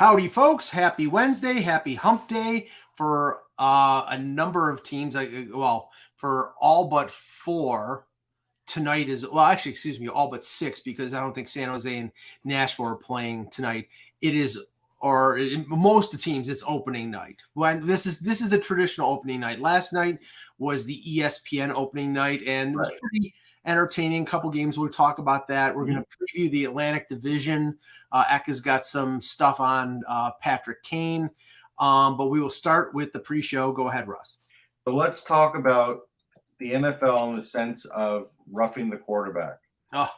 Howdy, folks. Happy Wednesday. Happy hump day for a number of teams. For all but four tonight all but six, because I don't think San Jose and Nashville are playing tonight. It is, or in most of the teams, it's opening night. This is the traditional opening night. Last night was the ESPN opening night, and it was pretty entertaining. Couple games, we'll talk about that. We're going to preview the Atlantic Division. Eka's got some stuff on Patrick Kane, but we will start with the pre-show. Go ahead, Russ. So let's talk about the NFL in the sense of roughing the quarterback. Oh,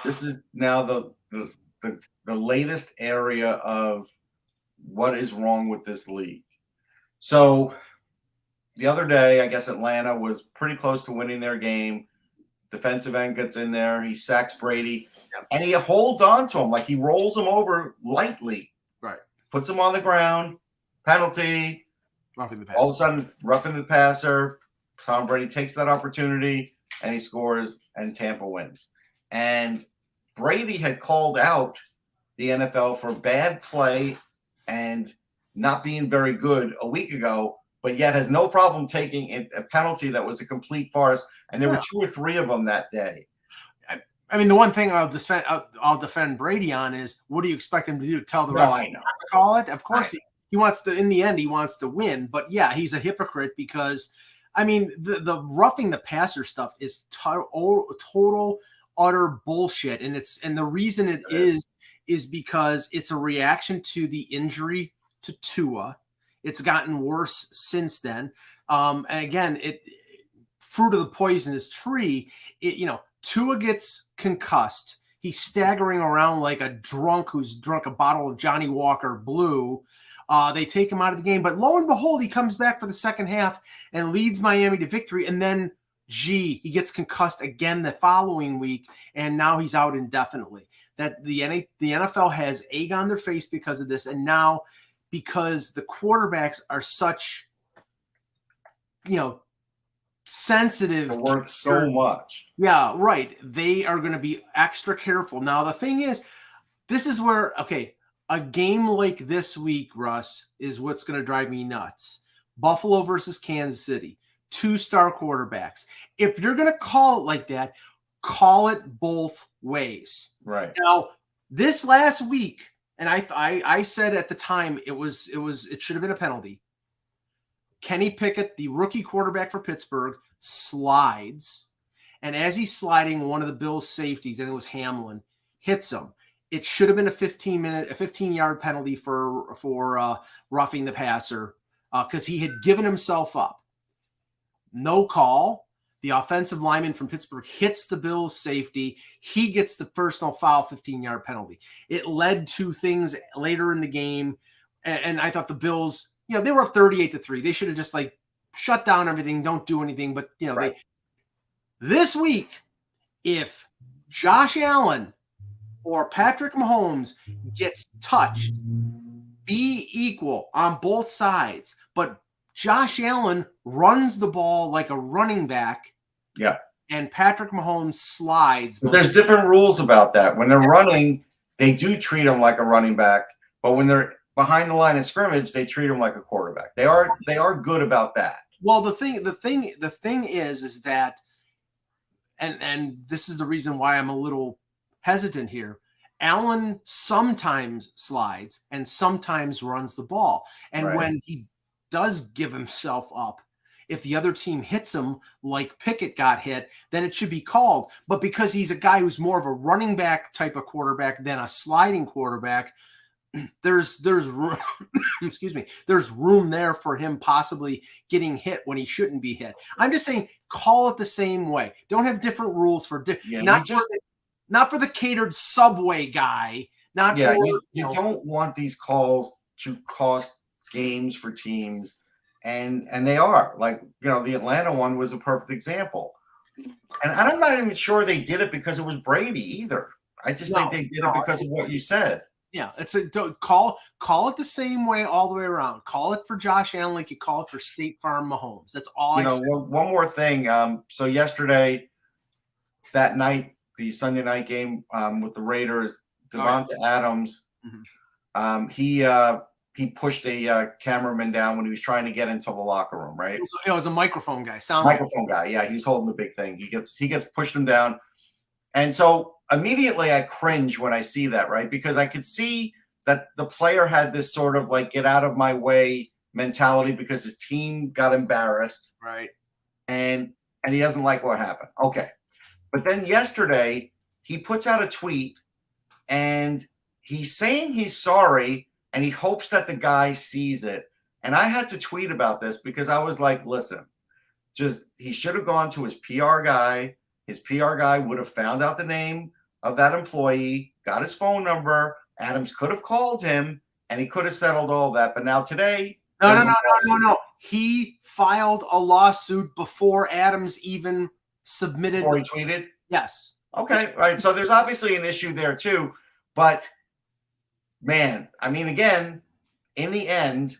this is now the latest area of what is wrong with this league. So the other day, I guess Atlanta was pretty close to winning their game. Defensive end gets in there. He sacks Brady, and he holds on to him. Like, he rolls him over lightly. Right. Puts him on the ground. Penalty. Roughing the passer. All of a sudden, roughing the passer. Tom Brady takes that opportunity, and he scores, and Tampa wins. And Brady had called out the NFL for bad play and not being very good a week ago, but yet has no problem taking a penalty that was a complete farce. And there were two or three of them that day. I mean, the one thing I'll defend Brady on is, what do you expect him to do? Tell the ref not to call it? Of course, he wants to. In the end, he wants to win. But yeah, he's a hypocrite because, I mean, the roughing the passer stuff is total utter bullshit, and the reason it is because it's a reaction to the injury to Tua. It's gotten worse since then. And again, fruit of the poisonous tree. Tua gets concussed. He's staggering around like a drunk who's drunk a bottle of Johnny Walker Blue. They take him out of the game, but lo and behold, he comes back for the second half and leads Miami to victory. And then, he gets concussed again the following week, and now he's out indefinitely. That the NFL has egg on their face because of this, and now because the quarterbacks are such, sensitive. They're worth so much. Yeah, right. They are going to be extra careful. Now, the thing is, this is where, a game like this week, Russ, is what's going to drive me nuts. Buffalo versus Kansas City, 2-star quarterbacks. If you're going to call it like that, call it both ways. Right. Now, this last week, and I said at the time it should have been a penalty. Kenny Pickett, the rookie quarterback for Pittsburgh, slides, and as he's sliding, one of the Bills' safeties, and it was Hamlin, hits him. It should have been a 15-yard penalty for roughing the passer because he had given himself up. No call. The offensive lineman from Pittsburgh hits the Bills' safety. He gets the personal foul 15-yard penalty. It led to things later in the game, and I thought the Bills, they were up 38-3. They should have just shut down everything, don't do anything. But this week, if Josh Allen or Patrick Mahomes gets touched, be equal on both sides. But Josh Allen runs the ball like a running back. Yeah. And Patrick Mahomes slides. But there's different rules about that. When they're running, they do treat him like a running back. But when they're behind the line of scrimmage, they treat him like a quarterback. They are good about that. Well, the thing is that, and this is the reason why I'm a little hesitant here. Allen sometimes slides and sometimes runs the ball. And when he does give himself up, if the other team hits him like Pickett got hit, then it should be called. But because he's a guy who's more of a running back type of quarterback than a sliding quarterback, there's room, there's room there for him possibly getting hit when he shouldn't be hit. I'm just saying, call it the same way. Don't have different rules for not for the catered Subway guy. You don't want these calls to cost games for teams, and they are. The Atlanta one was a perfect example. And I'm not even sure they did it because it was Brady either. I just think they did it because of what you said. Yeah, call it the same way all the way around. Call it for Josh Allen like you call it for State Farm Mahomes. That's all I say. One more thing. So yesterday, that night, the Sunday night game with the Raiders, Davante Adams He pushed a cameraman down when he was trying to get into the locker room, right? It was a microphone guy. Microphone guy. Yeah, he was holding the big thing. He gets pushed him down. And so immediately I cringe when I see that, right? Because I could see that the player had this sort of like get out of my way mentality because his team got embarrassed. Right. And he doesn't like what happened. Okay. But then yesterday he puts out a tweet and he's saying he's sorry and he hopes that the guy sees it. And I had to tweet about this because I was like, listen, he should have gone to his PR guy. His PR guy would have found out the name of that employee, got his phone number. Adams could have called him and he could have settled all that. But now today, no. He filed a lawsuit before Adams even submitted. Before he tweeted? Yes. Okay, right. So there's obviously an issue there too. But man, I mean, again, in the end,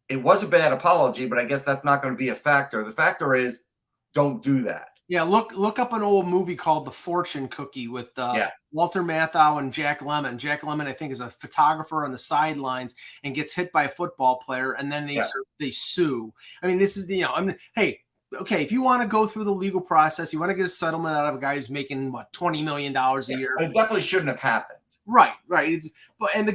it was a bad apology, but I guess that's not going to be a factor. The factor is don't do that. Yeah, look up an old movie called The Fortune Cookie with Walter Matthau and Jack Lemmon. Jack Lemmon, I think, is a photographer on the sidelines and gets hit by a football player, and then they sue. I mean, this is hey, okay, if you want to go through the legal process, you want to get a settlement out of a guy who's making what $20 million a year. It definitely shouldn't have happened. Right. But and the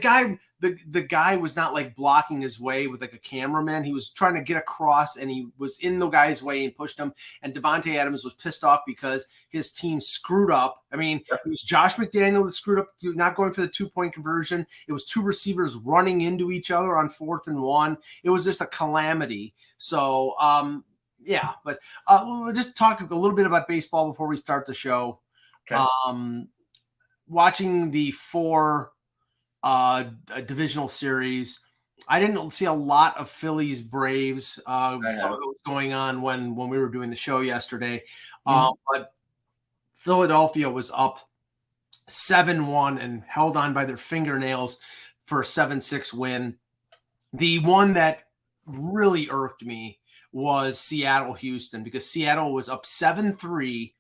guy was not like blocking his way with like a cameraman. He was trying to get across and he was in the guy's way and pushed him. And Davante Adams was pissed off because his team screwed up. I mean, It was Josh McDaniel that screwed up, not going for the 2-point conversion. It was two receivers running into each other on 4th and 1. It was just a calamity. So, but we'll just talk a little bit about baseball before we start the show. Okay. Watching the 4 divisional series, I didn't see a lot of Phillies Braves. Saw what was going on when we were doing the show yesterday. But Philadelphia was up 7-1 and held on by their fingernails for a 7-6 win. The one that really irked me was Seattle-Houston because Seattle was up 7-3.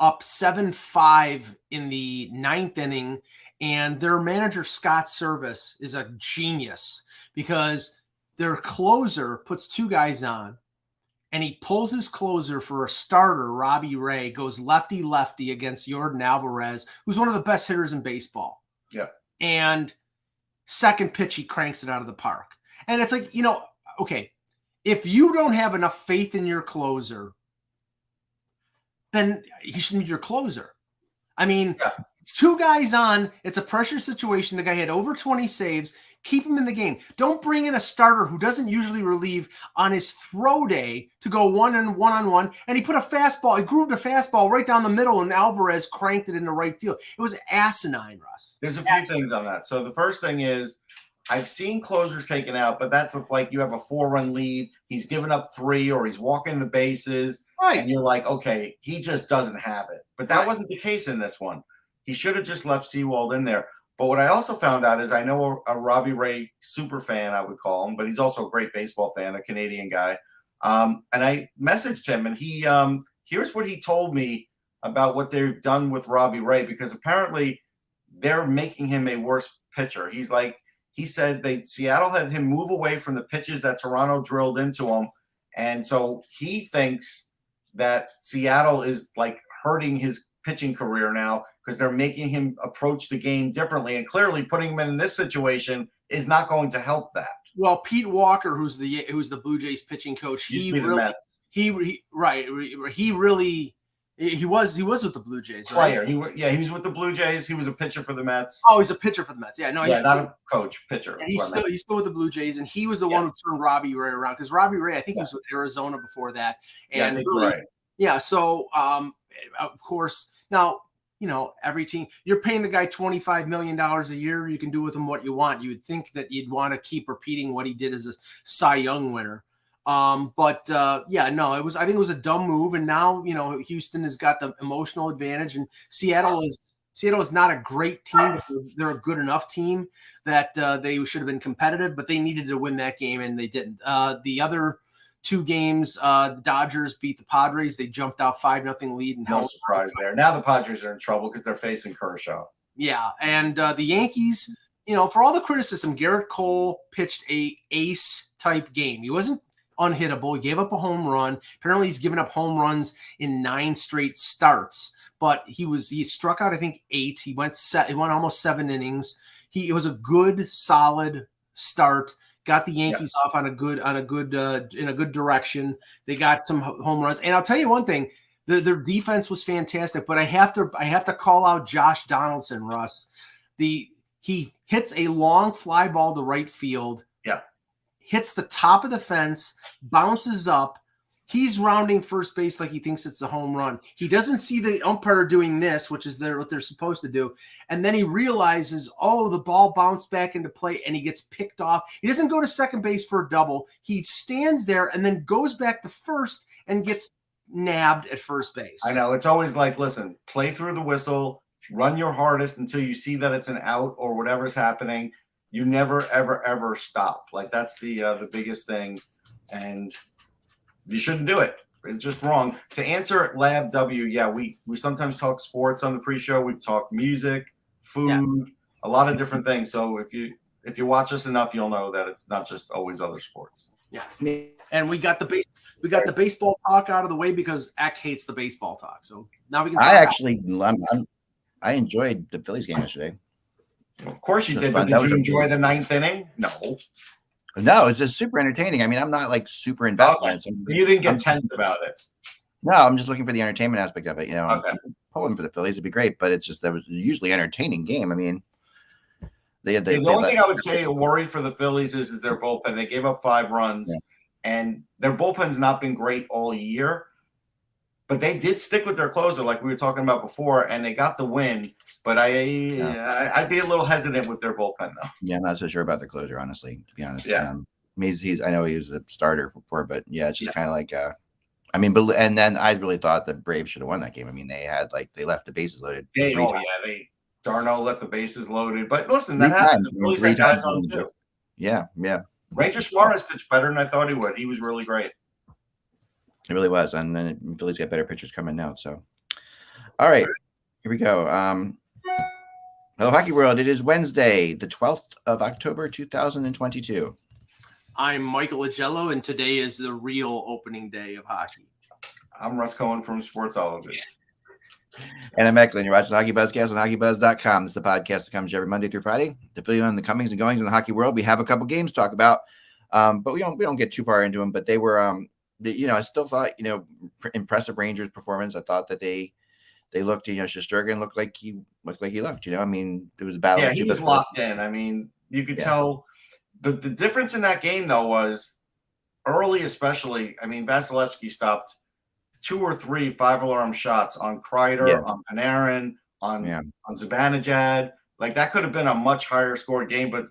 Up 7-5 in the 9th inning, and their manager, Scott Service, is a genius because their closer puts 2 guys on, and he pulls his closer for a starter, Robbie Ray, goes lefty-lefty against Yordan Alvarez, who's one of the best hitters in baseball. Yeah. And second pitch, he cranks it out of the park. And it's like, okay, if you don't have enough faith in your closer, then he shouldn't be your closer. I mean, It's 2 guys on. It's a pressure situation. The guy had over 20 saves. Keep him in the game. Don't bring in a starter who doesn't usually relieve on his throw day to go one-on-one. And he put a fastball. He grooved a fastball right down the middle, and Alvarez cranked it into right field. It was asinine, Russ. There's a few things on that. So the first thing is I've seen closers taken out, but that's like you have a 4-run lead. He's given up 3 or he's walking the bases. Right. And you're like, okay, he just doesn't have it. But that wasn't the case in this one. He should have just left Sewald in there. But what I also found out is I know a Robbie Ray super fan, I would call him, but he's also a great baseball fan, a Canadian guy. And I messaged him, and he here's what he told me about what they've done with Robbie Ray, because apparently they're making him a worse pitcher. He said Seattle had him move away from the pitches that Toronto drilled into him. And so he thinks that Seattle is like hurting his pitching career now because they're making him approach the game differently, and clearly putting him in this situation is not going to help that. Well, Pete Walker, who's the Blue Jays pitching coach, he was with the Blue Jays. Player, right? He was with the Blue Jays. He was a pitcher for the Mets. Oh, he's a pitcher for the Mets. Yeah, no, he's not a coach, pitcher. Yeah, he's still with the Blue Jays, and he was the one who turned Robbie Ray around because Robbie Ray, I think, he was with Arizona before that. And I think you're right. Yeah, so of course now. Every team, you're paying the guy $25 million a year. You can do with him what you want. You would think that you'd want to keep repeating what he did as a Cy Young winner. I think it was a dumb move. And now, Houston has got the emotional advantage, and Seattle is not a great team. But they're a good enough team that they should have been competitive, but they needed to win that game and they didn't. The other 2 games, the Dodgers beat the Padres. They jumped out 5-0 lead. And no surprise there. Now the Padres are in trouble because they're facing Kershaw. Yeah, and the Yankees for all the criticism, Garrett Cole pitched a ace type game. He wasn't unhittable. He gave up a home run. Apparently, he's given up home runs in 9 straight starts. But he struck out, I think, 8. He went almost 7 innings. It was a good, solid start. Got the Yankees off in a good direction. They got some home runs. And I'll tell you one thing. Their defense was fantastic, but I have to call out Josh Donaldson, Russ. He hits a long fly ball to right field. Yeah. Hits the top of the fence, bounces up. He's rounding first base like he thinks it's a home run. He doesn't see the umpire doing this, which is what they're supposed to do. And then he realizes, the ball bounced back into play, and he gets picked off. He doesn't go to second base for a double. He stands there and then goes back to first and gets nabbed at first base. I know. It's always like, listen, play through the whistle, run your hardest until you see that it's an out or whatever's happening. You never, ever, ever stop. Like, that's the biggest thing. And you shouldn't do it. It's just wrong. To answer Lab W, we sometimes talk sports on the pre-show. We've talked music, food, a lot of different things. So if you watch us enough, you'll know that it's not just always other sports. Yeah. And we got the baseball talk out of the way because Eck hates the baseball talk. So now we can talk. I enjoyed the Phillies game yesterday. Of course you did. But did you enjoy the 9th inning? No, it's just super entertaining. I mean, I'm not like super invested in it. You didn't get tense about it. No, I'm just looking for the entertainment aspect of it. Okay. I'm pulling for the Phillies. It'd be great, but it's just that was usually an entertaining game. I mean, the only thing I would say a worry for the Phillies is their bullpen. They gave up 5 runs, and their bullpen's not been great all year. But they did stick with their closer, like we were talking about before, and they got the win. But I'd be a little hesitant with their bullpen, though. Yeah, I'm not so sure about the closer, honestly, to be honest. Yeah. I know he was a starter before, but it's just kind of like and then I really thought the Braves should have won that game. I mean, they left the bases loaded. Darno left the bases loaded. But listen, that happens. The Phillies had guys on too. Yeah. Ranger Suarez pitched better than I thought he would. He was really great. It really was. And then the Phillies got better pitchers coming out. So, all right, here we go. Hello, Hockey World. It is Wednesday, the 12th of October, 2022. I'm Michael Agello, and today is the real opening day of hockey. I'm Russ Cohen from Sportsologist. And I'm Eklund. You're watching Hockey Buzzcast on HockeyBuzz.com. This is the podcast that comes every Monday through Friday to fill you in the comings and goings in the hockey world. We have a couple games to talk about, but we don't get too far into them. But they were, I still thought, impressive Rangers performance. I thought that they looked, Shesterkin looked like he looked. I mean, it was a battle. Yeah, he was locked in. I mean, you could tell the difference in that game though was early, especially. I mean, Vasilevsky stopped 2 or 3 5-alarm shots on Kreider, on Panarin, on Zibanejad. Like, that could have been a much higher scored game. But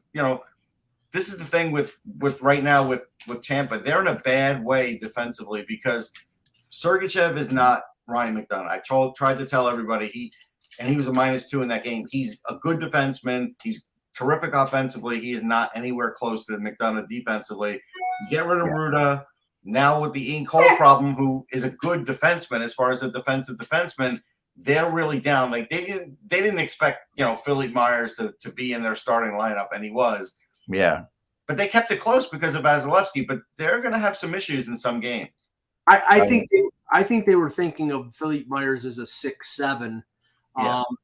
this is the thing with right now with Tampa. They're in a bad way defensively because Sergachev is not Ryan McDonough. I tried to tell everybody he was a -2 in that game. He's a good defenseman. He's terrific offensively. He is not anywhere close to McDonough defensively. You get rid of Ruda. Now with the Ian Cole problem, who is a good defenseman as far as a defensive defenseman, they're really down. Like they didn't expect Philippe Myers to be in their starting lineup, and he was. Yeah. But they kept it close because of Vasilevsky. But they're going to have some issues in some games. I think they were thinking of Philippe Myers as a 6'7",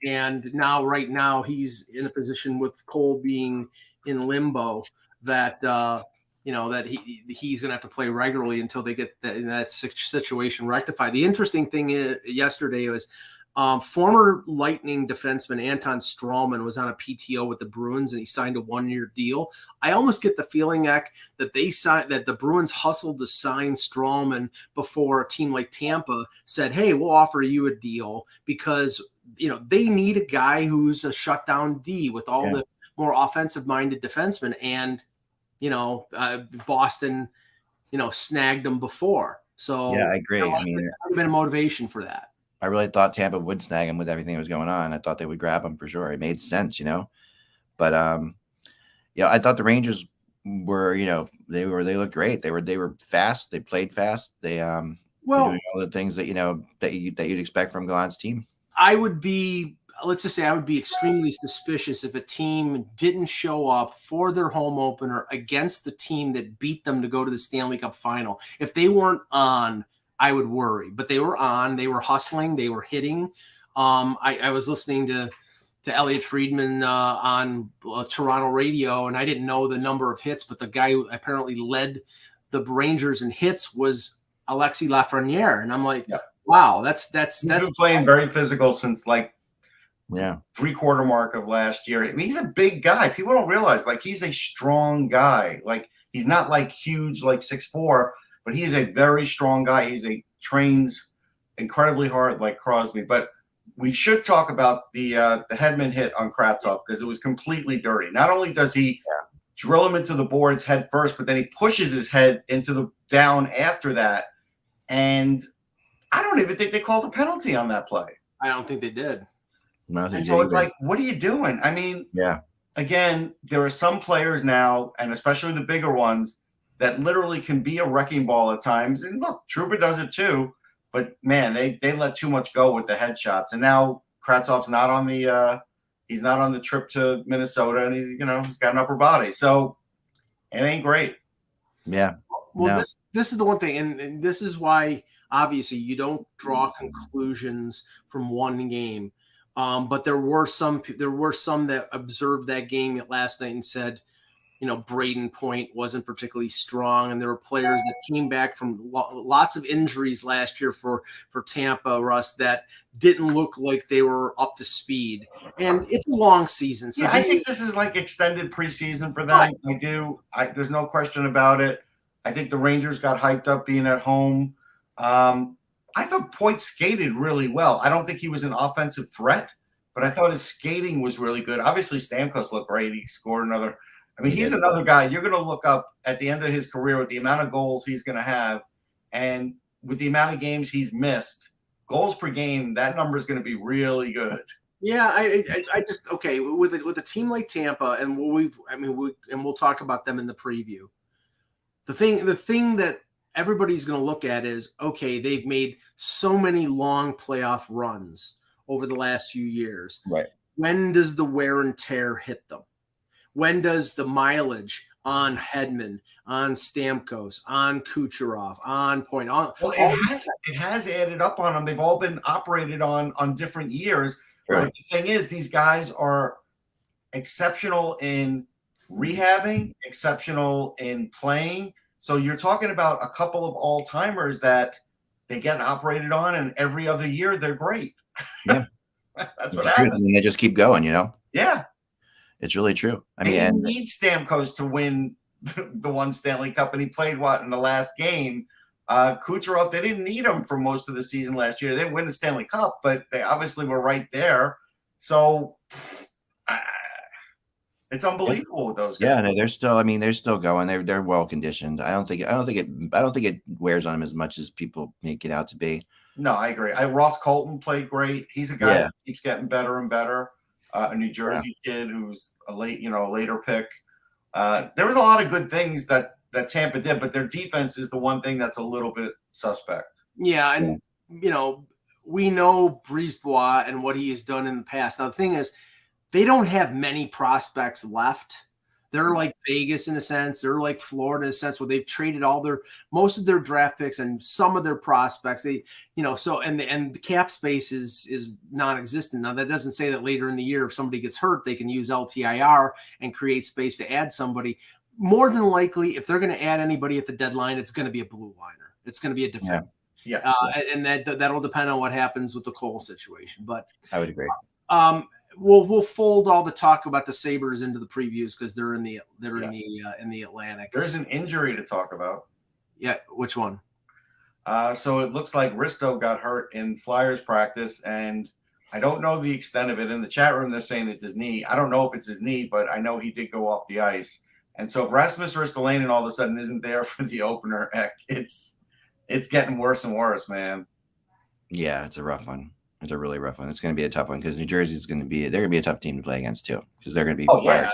and right now he's in a position with Cole being in limbo that that he's going to have to play regularly until they get that situation rectified. The interesting thing yesterday was former Lightning defenseman Anton Strawman was on a PTO with the Bruins and he signed a 1-year deal. I almost get the feeling, Eck, that the Bruins hustled to sign Strawman before a team like Tampa said, "Hey, we'll offer you a deal," because they need a guy who's a shutdown D with all the more offensive-minded defensemen, and Boston, snagged them before. So yeah, I agree. I mean, there's been a motivation for that. I really thought Tampa would snag him with everything that was going on. I thought they would grab him for sure. It made sense, But I thought the Rangers were, they looked great. They were fast. They played fast. They were doing all the things that that you'd expect from Gallant's team. I would be let's just say I would be extremely suspicious if a team didn't show up for their home opener against the team that beat them to go to the Stanley Cup final. If they weren't on, I would worry. But they were on. They were hustling. They were hitting. I was listening to Elliot Friedman on Toronto radio, and I didn't know the number of hits, but the guy who apparently led the Rangers in hits was Alexis Lafreniere, and I'm like, wow, that's He's been playing very physical since like 3/4 mark of last year. I mean, he's a big guy. People don't realize like he's a strong guy. Like he's not like huge, like 6'4", but he's a very strong guy. Trains incredibly hard, like Crosby. But we should talk about the Hedman hit on Kravtsov because it was completely dirty. Not only does he drill him into the boards head first, but then he pushes his head into the down after that. And I don't even think they called a penalty on that play. I don't think they did. And so it's like, what are you doing? I mean, again, there are some players now, and especially the bigger ones, that literally can be a wrecking ball at times. And look, Trouba does it too. But man, they let too much go with the headshots. And now Kravtsov's not on the he's not on the trip to Minnesota, and he's got an upper body, so it ain't great. Yeah. Well, this is the one thing, and this is why obviously you don't draw conclusions from one game. But there were some that observed that game last night and said, Braden Point wasn't particularly strong, and there were players that came back from lots of injuries last year for Tampa, Russ, that didn't look like they were up to speed. And it's a long season. So I think this is like extended preseason for them. Right. There's no question about it. I think the Rangers got hyped up being at home. I thought Point skated really well. I don't think he was an offensive threat, but I thought his skating was really good. Obviously, Stamkos looked great. He scored another. I mean, he's another guy you're going to look up at the end of his career with the amount of goals he's going to have and with the amount of games he's missed, goals per game, that number is going to be really good. Yeah, I just with a team like Tampa, and we'll talk about them in the preview. The thing that everybody's going to look at is, they've made so many long playoff runs over the last few years. Right. When does the wear and tear hit them? When does the mileage on Hedman, on Stamkos, on Kucherov, on Point? It has added up on them. They've all been operated on different years. Right. But the thing is, these guys are exceptional in rehabbing, exceptional in playing. So you're talking about a couple of all-timers that they get operated on, and every other year they're great. Yeah. That's what happens. I mean, they just keep going, Yeah. It's really true. I mean, they need Stamkos to win the one Stanley Cup, and he played in the last game. Kucherov, they didn't need him for most of the season last year. They didn't win the Stanley Cup, but they obviously were right there. So it's unbelievable with those guys. Yeah, no, they're still going. They're well conditioned. I don't think it wears on them as much as people make it out to be. No, I agree. Ross Colton played great. He's a guy that keeps getting better and better. A New Jersey kid who's a later pick. There was a lot of good things that Tampa did, but their defense is the one thing that's a little bit suspect. Yeah, and we know Brisebois and what he has done in the past. Now the thing is, they don't have many prospects left. They're like Vegas in a sense. They're like Florida in a sense where they've traded most of their draft picks and some of their prospects. They, so and the cap space is non-existent. Now that doesn't say that later in the year, if somebody gets hurt, they can use LTIR and create space to add somebody. More than likely, if they're going to add anybody at the deadline, it's going to be a blue liner. It's going to be a defense. Yeah. And that'll depend on what happens with the Cole situation. But I would agree. We'll fold all the talk about the Sabres into the previews because they're in the Atlantic. There's an injury to talk about. Yeah, which one? So it looks like Risto got hurt in Flyers practice, and I don't know the extent of it. In the chat room, they're saying it's his knee. I don't know if it's his knee, but I know he did go off the ice. And so if Rasmus Ristolainen all of a sudden isn't there for the opener, it's getting worse and worse, man. Yeah, it's a rough one. It's a really rough one. It's going to be a tough one because New Jersey's they're going to be a tough team to play against too because they're going to be fired.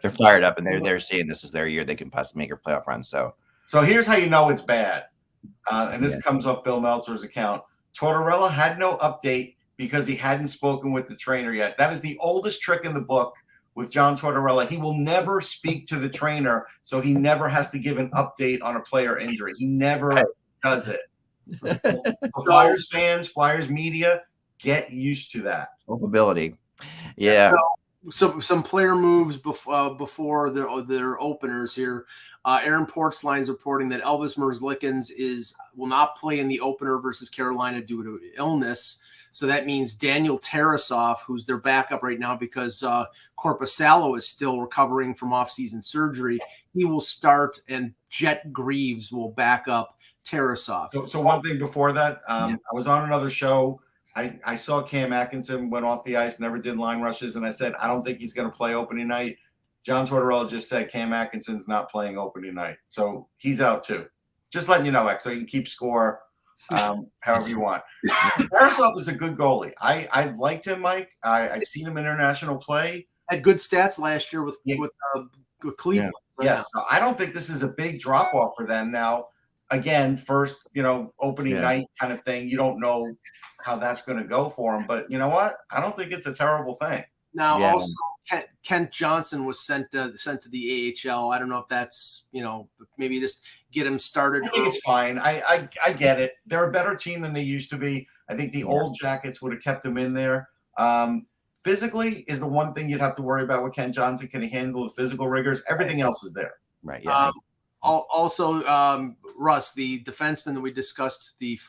They're fired up and they're seeing this is their year. They can possibly make a playoff run. So here's how you know it's bad. And this comes off Bill Meltzer's account. Tortorella had no update because he hadn't spoken with the trainer yet. That is the oldest trick in the book with John Tortorella. He will never speak to the trainer, so he never has to give an update on a player injury. He never does it. Flyers fans, Flyers media, get used to that. Culpability. Yeah. So some player moves before their openers here. Aaron Portzline's reporting that Elvis Merzlikins will not play in the opener versus Carolina due to illness. So that means Daniel Tarasov, who's their backup right now because Korpisalo is still recovering from offseason surgery, he will start, and Jet Greaves will back up Tarasov. So one thing before that, I was on another show. I saw Cam Atkinson went off the ice, never did line rushes, and I said, I don't think he's going to play opening night. John Tortorella just said Cam Atkinson's not playing opening night. So he's out too. Just letting you know, X, so you can keep score however you want. Tarasov is a good goalie. I've liked him, Mike. I've seen him international play. Had good stats last year with Cleveland. Yeah. Yes. So I don't think this is a big drop-off for them now. Again, first, opening night kind of thing. You don't know how that's going to go for him, but you know what? I don't think it's a terrible thing. Now, also, Kent Johnson was sent to the AHL. I don't know if that's, maybe just get him started. I think it's fine. I get it. They're a better team than they used to be. I think the old Jackets would have kept them in there. Physically is the one thing you'd have to worry about with Kent Johnson. Can he handle the physical rigors? Everything else is there. Right. Yeah. Also, Russ, the defenseman that we discussed, the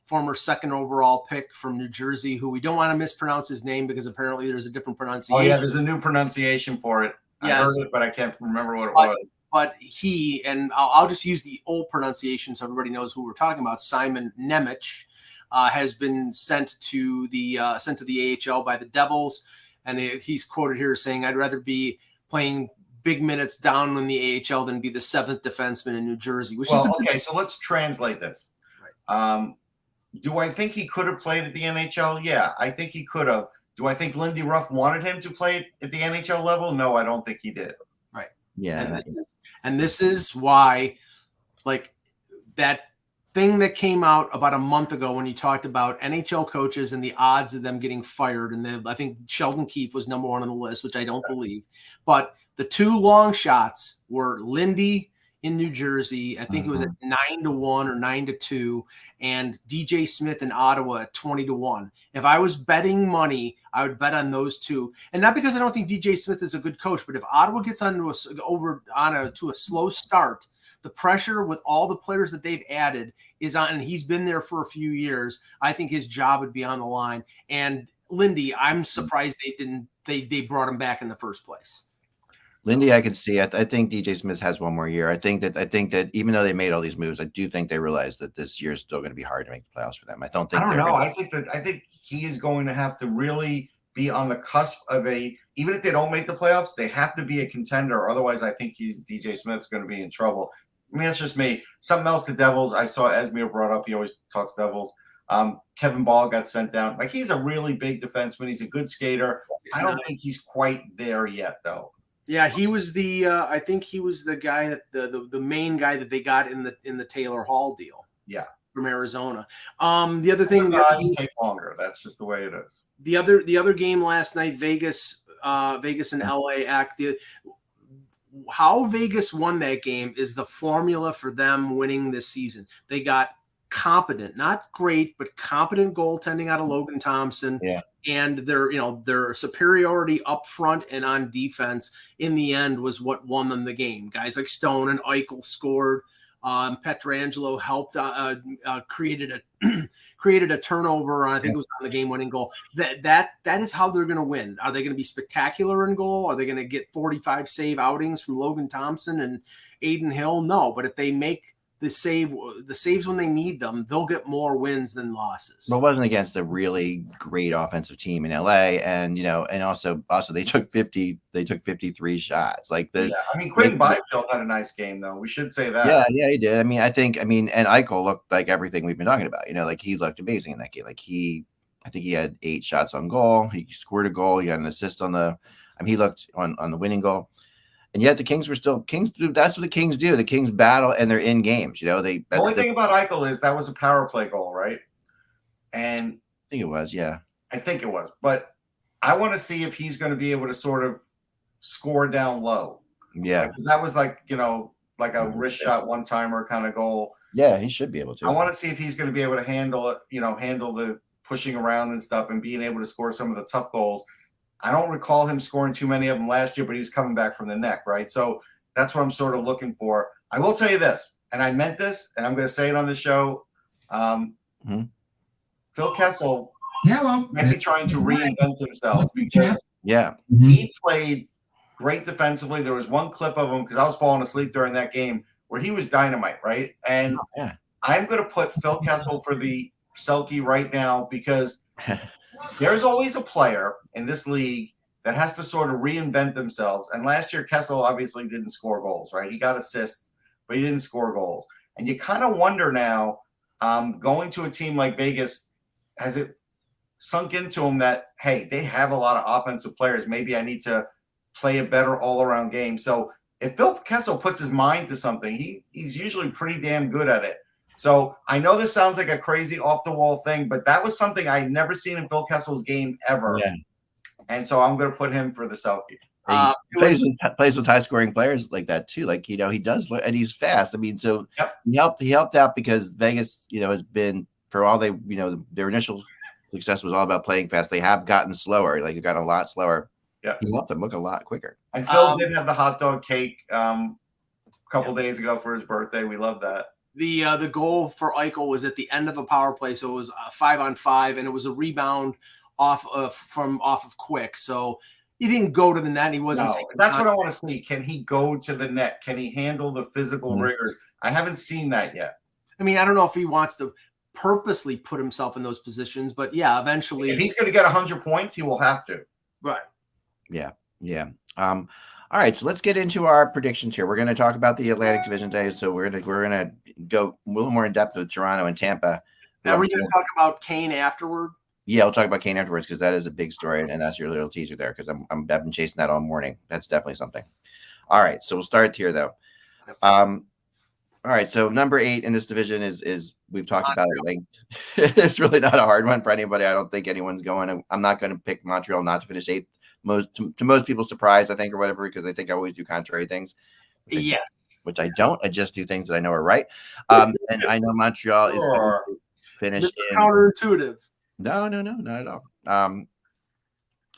former second overall pick from New Jersey, who we don't want to mispronounce his name because apparently there's a different pronunciation. Oh, yeah, there's a new pronunciation for it. Yes. I heard it, but I can't remember what it was. But he, and I'll just use the old pronunciation so everybody knows who we're talking about, Simon Nemec, has been sent to the AHL by the Devils. And he's quoted here saying, I'd rather be playing big minutes down in the AHL than be the seventh defenseman in New Jersey. Okay, so let's translate this. Right. Do I think he could have played at the NHL? Yeah, I think he could have. Do I think Lindy Ruff wanted him to play at the NHL level? No, I don't think he did. Right. Yeah. And this is why, like, that thing that came out about a month ago when you talked about NHL coaches and the odds of them getting fired, and then I think Sheldon Keefe was number one on the list, which I don't believe. But the two long shots were Lindy in New Jersey. I think it was at 9-1 or 9-2, and DJ Smith in Ottawa at 20-1. If I was betting money, I would bet on those two. And not because I don't think DJ Smith is a good coach, but if Ottawa gets to a slow start, the pressure with all the players that they've added is on, and he's been there for a few years. I think his job would be on the line. And Lindy, I'm surprised they brought him back in the first place. Lindy, I can see. I think DJ Smith has one more year. I think that even though they made all these moves, I do think they realize that this year is still going to be hard to make the playoffs for them. I don't know. I think he is going to have to really be on the cusp of even if they don't make the playoffs, they have to be a contender. Otherwise, I think DJ Smith's going to be in trouble. I mean, that's just me. Something else, the Devils. I saw Esmir brought up. He always talks Devils. Kevin Ball got sent down. Like, he's a really big defenseman. He's a good skater. I don't think he's quite there yet, though. Yeah, he was I think he was the guy that the main guy that they got in the Taylor Hall deal. Yeah, from Arizona. The other thing take longer. That's just the way it is. The other game last night, Vegas and LA act. How Vegas won that game is the formula for them winning this season. They got competent, not great, but competent goaltending out of Logan Thompson. Yeah. And their superiority up front and on defense in the end was what won them the game. Guys like Stone and Eichel scored. Pietrangelo helped, created a turnover. I think it was on the game-winning goal. That is how they're going to win. Are they going to be spectacular in goal? Are they going to get 45 save outings from Logan Thompson and Aiden Hill? No, but if they make the saves when they need them, they'll get more wins than losses. But it wasn't against a really great offensive team in LA, and also they took 53 shots. Quentin Byfield had a nice game though. We should say that. Yeah, he did. And Eichel looked like everything we've been talking about. He looked amazing in that game. I think he had 8 shots on goal. He scored a goal. He got an assist on he looked on the winning goal. And yet the Kings were still Kings. That's what the Kings do. The Kings battle and they're in games. The only thing about Eichel is that was a power play goal, right? And I think it was, yeah. I think it was. But I want to see if he's going to be able to sort of score down low. Yeah. Like, that was like, like a wrist shot one-timer kind of goal. Yeah, he should be able to. I want to see if he's going to be able to handle it, handle the pushing around and stuff and being able to score some of the tough goals. I don't recall him scoring too many of them last year, but he was coming back from the neck, right? So that's what I'm sort of looking for. I will tell you this, and I meant this, and I'm going to say it on the show. Phil Kessel might be trying to reinvent himself because he played great defensively. There was one clip of him because I was falling asleep during that game where he was dynamite, right? And I'm going to put Phil Kessel for the Selke right now because there's always a player in this league that has to sort of reinvent themselves. And last year, Kessel obviously didn't score goals, right? He got assists, but he didn't score goals. And you kind of wonder now, going to a team like Vegas, has it sunk into him that, hey, they have a lot of offensive players. Maybe I need to play a better all-around game. So if Phil Kessel puts his mind to something, he's usually pretty damn good at it. So I know this sounds like a crazy off-the-wall thing, but that was something I'd never seen in Phil Kessel's game ever. Yeah. And so I'm going to put him for the Selke. He plays with high-scoring players like that too. Like, he does, and he's fast. I mean, so he helped out because Vegas, has been, for all they, their initial success was all about playing fast. They have gotten slower. Like, they've gotten a lot slower. Yeah, he helped them look a lot quicker. And Phil did have the hot dog cake a couple days ago for his birthday. We love that. The goal for Eichel was at the end of a power play, so it was 5-on-5, and it was a rebound off of Quick. So he didn't go to the net. He wasn't. No, that's what I want to see. Can he go to the net? Can he handle the physical rigors? I haven't seen that yet. I mean, I don't know if he wants to purposely put himself in those positions, but yeah, eventually, if he's going to get 100 points, he will have to. Right. Yeah. All right, so let's get into our predictions here. We're going to talk about the Atlantic Division today, so we're gonna go a little more in depth with Toronto and Tampa. Are we going to talk about Kane afterward? Yeah, we'll talk about Kane afterwards because that is a big story, and that's your little teaser there because I've been chasing that all morning. That's definitely something. All right, so we'll start here though. All right, so number 8 in this division is we've talked about it. Like, it's really not a hard one for anybody. I don't think anyone's going. I'm not going to pick Montreal not to finish 8th. To most people's surprise, I think, or whatever, because I think I always do contrary things. Which I don't. I just do things that I know are right. And I know Montreal is going to finish counterintuitive. No, not at all.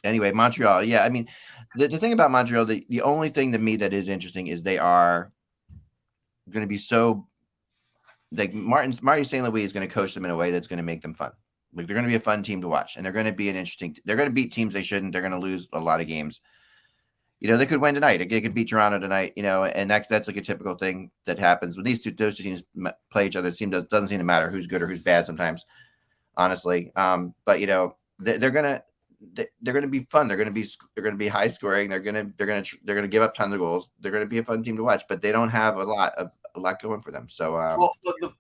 Anyway, Montreal. Yeah, I mean, the thing about Montreal, the only thing to me that is interesting is they are going to be so like Marty St. Louis is going to coach them in a way that's going to make them fun. Like, they're going to be a fun team to watch, and they're going to be they're going to beat teams they shouldn't. They're going to lose a lot of games. They could win tonight. They could beat Toronto tonight, and that's like a typical thing that happens when those two teams play each other. It doesn't seem to matter who's good or who's bad sometimes, honestly. But they're going to be fun. They're going to be high scoring. They're going to give up tons of goals. They're going to be a fun team to watch, but they don't have a lot going for them. So,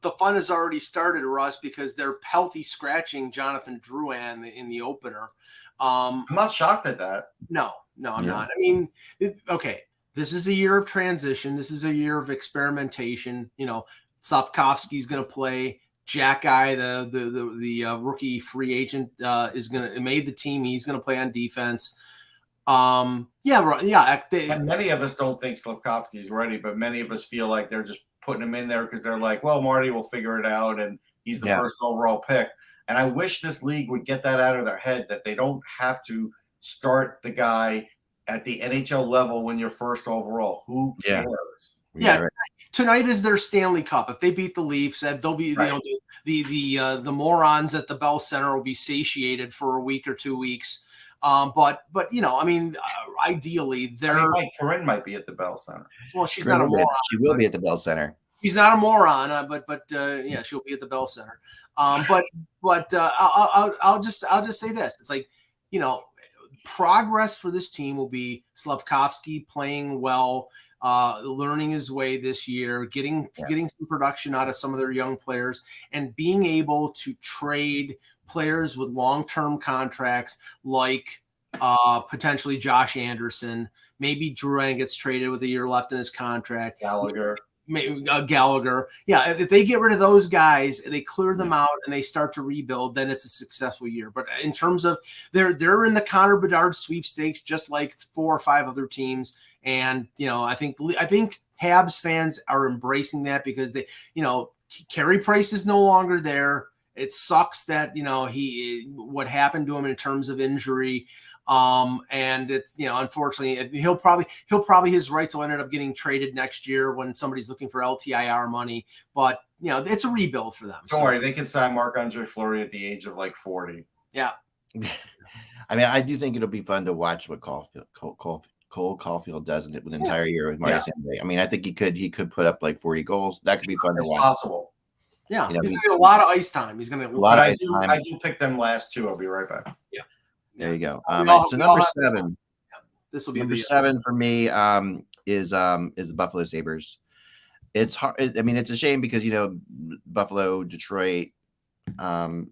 the fun has already started, Russ, because they're healthy scratching Jonathan Drouin in the opener. I'm not shocked at that. No, I'm not. I mean, this is a year of transition. This is a year of experimentation. Slavkovsky's going to play. Jack Guy, the rookie free agent, made the team. He's going to play on defense. And many of us don't think Slavkovsky's ready, but many of us feel like they're just putting him in there because they're like, well, Marty will figure it out, and he's the first overall pick. And I wish this league would get that out of their head, that they don't have to start the guy at the NHL level when you're first overall. Who cares? Yeah, tonight is their Stanley Cup. If they beat the Leafs, they'll be the morons at the Bell Center will be satiated for a week or 2 weeks. But I mean, ideally, Corinne might be at the Bell Center. Well, she's not a moron. She will be at the Bell Center. She's not a moron, but she'll be at the Bell Center. I'll just say this: it's like, progress for this team will be Slavkovsky playing well, learning his way this year, getting some production out of some of their young players, and being able to trade players with long-term contracts like potentially Josh Anderson. Maybe Drouin gets traded with a year left in his contract. Gallagher. Gallagher. Yeah, if they get rid of those guys, they clear them out, and they start to rebuild, then it's a successful year. But in terms of they're in the Connor Bedard sweepstakes, just like 4 or 5 other teams. And I think Habs fans are embracing that because they, Carey Price is no longer there. It sucks that what happened to him in terms of injury. And it's unfortunately he'll probably his rights will end up getting traded next year when somebody's looking for LTIR money. But it's a rebuild for them. Don't worry, they can sign Marc-Andre Fleury at the age of like 40. Yeah. I mean, I do think it'll be fun to watch what Cole Caulfield does in an entire year with Marty Sandberg. I mean, I think he could put up like 40 goals. That could be fun to watch. Possible. Yeah, he's going to get a lot of ice time. He's going to get a lot of ice time. I do pick them last 2. I'll be right back. Yeah. There you go. So number 7. This will be number 7 for me. Is the Buffalo Sabres. It's hard. I mean, it's a shame because Buffalo, Detroit, are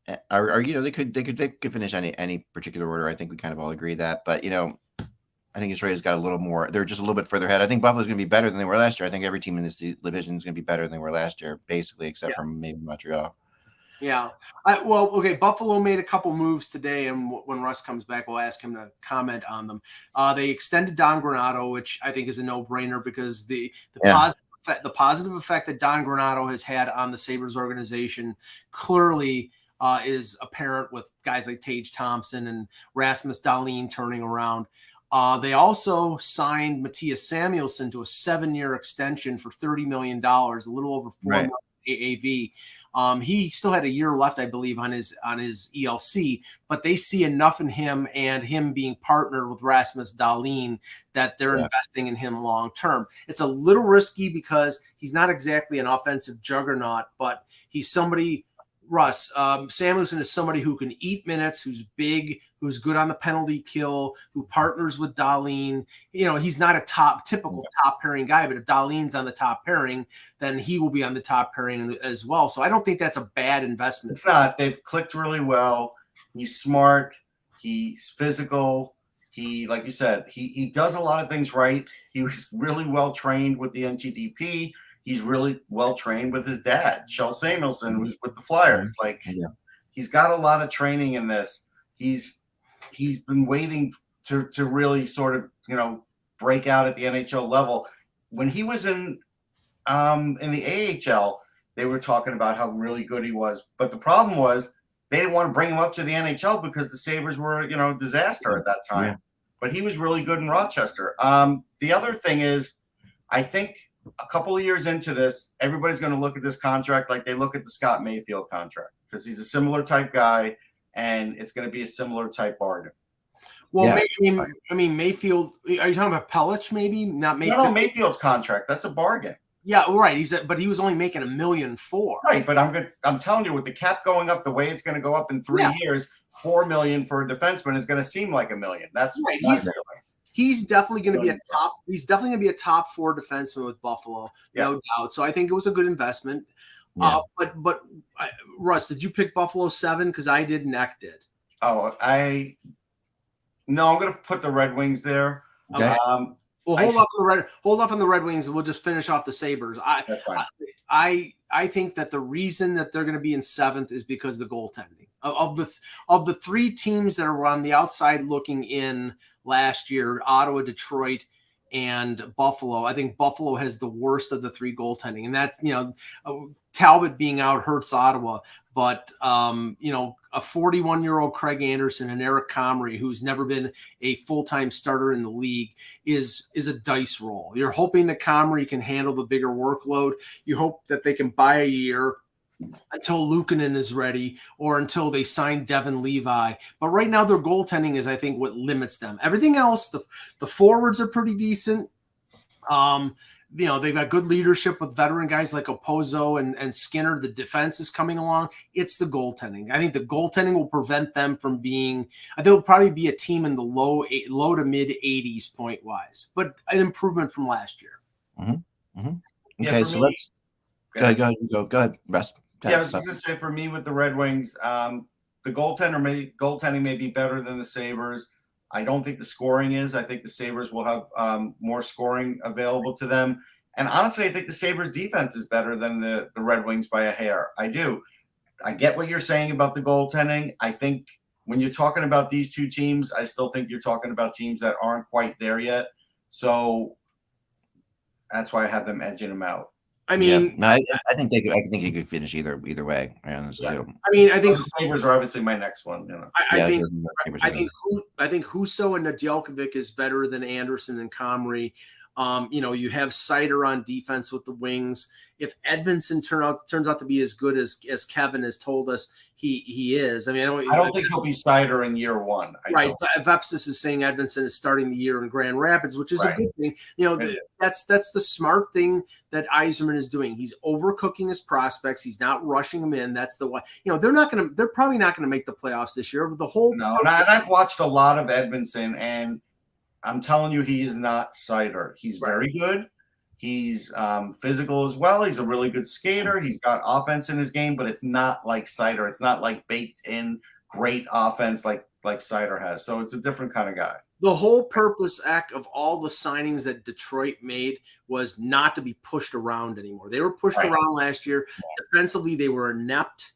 they could finish any particular order. I think we kind of all agree that, but I think Detroit has got a little more. They're just a little bit further ahead. I think Buffalo's going to be better than they were last year. I think every team in this division is going to be better than they were last year, basically, except for maybe Montreal. Yeah. Buffalo made a couple moves today, and when Russ comes back, we'll ask him to comment on them. They extended Don Granato, which I think is a no-brainer because the positive effect that Don Granato has had on the Sabres organization clearly is apparent with guys like Tage Thompson and Rasmus Dahlin turning around. They also signed Matthias Samuelsson to a 7-year extension for $30 million, a little over 4 months AAV. He still had a year left, I believe, on his ELC, but they see enough in him and him being partnered with Rasmus Dahlin that they're investing in him long term. It's a little risky because he's not exactly an offensive juggernaut, but he's somebody. Russ, Samuelsson is somebody who can eat minutes, who's big, who's good on the penalty kill, who partners with Dahlin. He's not a typical top pairing guy, but if Dahlin's on the top pairing, then he will be on the top pairing as well. So I don't think that's a bad investment. It's not. They've clicked really well. He's smart. He's physical. He, like you said, he does a lot of things right. He was really well trained with the NTDP. He's really well trained with his dad, Kjell Samuelsson, who's with the Flyers. He's got a lot of training in this. He's been waiting to really sort of break out at the NHL level. When he was in the AHL, they were talking about how really good he was. But the problem was they didn't want to bring him up to the NHL because the Sabres were a disaster at that time. Yeah. But he was really good in Rochester. The other thing is, I think a couple of years into this, everybody's going to look at this contract like they look at the Scott Mayfield contract because he's a similar type guy, and it's going to be a similar type bargain. Well, Mayfield. Are you talking about Pelech? Maybe not Mayfield. No, Mayfield's contract. That's a bargain. Yeah, right. But he was only making $1.4 million. Right, but I'm telling you, with the cap going up the way it's going to go up in 3 years, $4 million for a defenseman is going to seem like $1 million. That's right. He's definitely going to be a top. He's definitely going to be a top 4 defenseman with Buffalo, no doubt. So I think it was a good investment. Yeah. But Russ, did you pick Buffalo 7? Because I did. Neck did. Oh, I'm going to put the Red Wings there. Okay. Well, hold off on the Red Wings, and we'll just finish off the Sabres. That's fine. I think that the reason that they're going to be in 7th is because of the goaltending. Of the 3 teams that were on the outside looking in last year, Ottawa, Detroit, and Buffalo, I think Buffalo has the worst of the 3 goaltending. And that's, Talbot being out hurts Ottawa. But, a 41-year-old Craig Anderson and Eric Comrie, who's never been a full-time starter in the league, is a dice roll. You're hoping that Comrie can handle the bigger workload. You hope that they can buy a year until Luukkonen is ready or until they sign Devin Levi. But right now their goaltending is, I think, what limits them. Everything else, the forwards are pretty decent. They've got good leadership with veteran guys like Opozo and Skinner. The defense is coming along. It's the goaltending. I think the goaltending will prevent them from being – they'll probably be a team in the low to mid-80s point-wise, but an improvement from last year. Mm-hmm. Mm-hmm. Okay, so let's – Go ahead, Russ. Yeah, I was going to say, for me with the Red Wings, the goaltending may be better than the Sabres. I don't think the scoring is. I think the Sabres will have more scoring available to them. And honestly, I think the Sabres defense is better than the Red Wings by a hair. I do. I get what you're saying about the goaltending. I think when you're talking about these two teams, I still think you're talking about teams that aren't quite there yet. So that's why I have them edging them out. I mean, no, I think I think you could finish either way. Honestly, Yeah. I mean, I think the Sabres are obviously my next one. I think Husso and Nedeljkovic is better than Anderson and Comrie. You have Seider on defense with the Wings. If Edvinsson turns out to be as good as Kevin has told us he is, I mean, I don't think he'll be Seider in year one. Right. Vepsis is saying Edvinsson is starting the year in Grand Rapids, which is a good thing. That's the smart thing that Yzerman is doing. He's overcooking his prospects. He's not rushing them in. That's the way. They're probably not gonna make the playoffs this year. But and I've watched a lot of Edvinsson, and I'm telling you, he is not Seider. He's very good. He's physical as well. He's a really good skater. He's got offense in his game, but it's not like Seider. It's not like baked in great offense like Seider has. So it's a different kind of guy. The whole purpose of all the signings that Detroit made was not to be pushed around anymore. They were pushed around last year. Defensively, they were inept.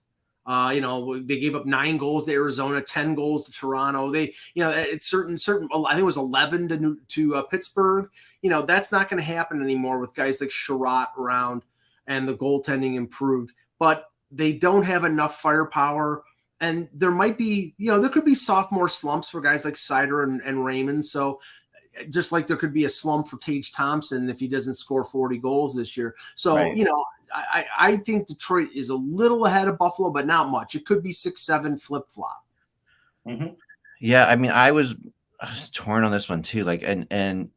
They gave up 9 goals to Arizona, 10 goals to Toronto. It's certain. I think it was 11 to Pittsburgh. That's not going to happen anymore with guys like Sherratt around, and the goaltending improved. But they don't have enough firepower, and there might be, there could be sophomore slumps for guys like Seider and Raymond. So, just like there could be a slump for Tage Thompson if he doesn't score 40 goals this year. So, I think Detroit is a little ahead of Buffalo, but not much. It could be 6-7 flip-flop. Mm-hmm. Yeah, I mean, I was torn on this one too. And I'm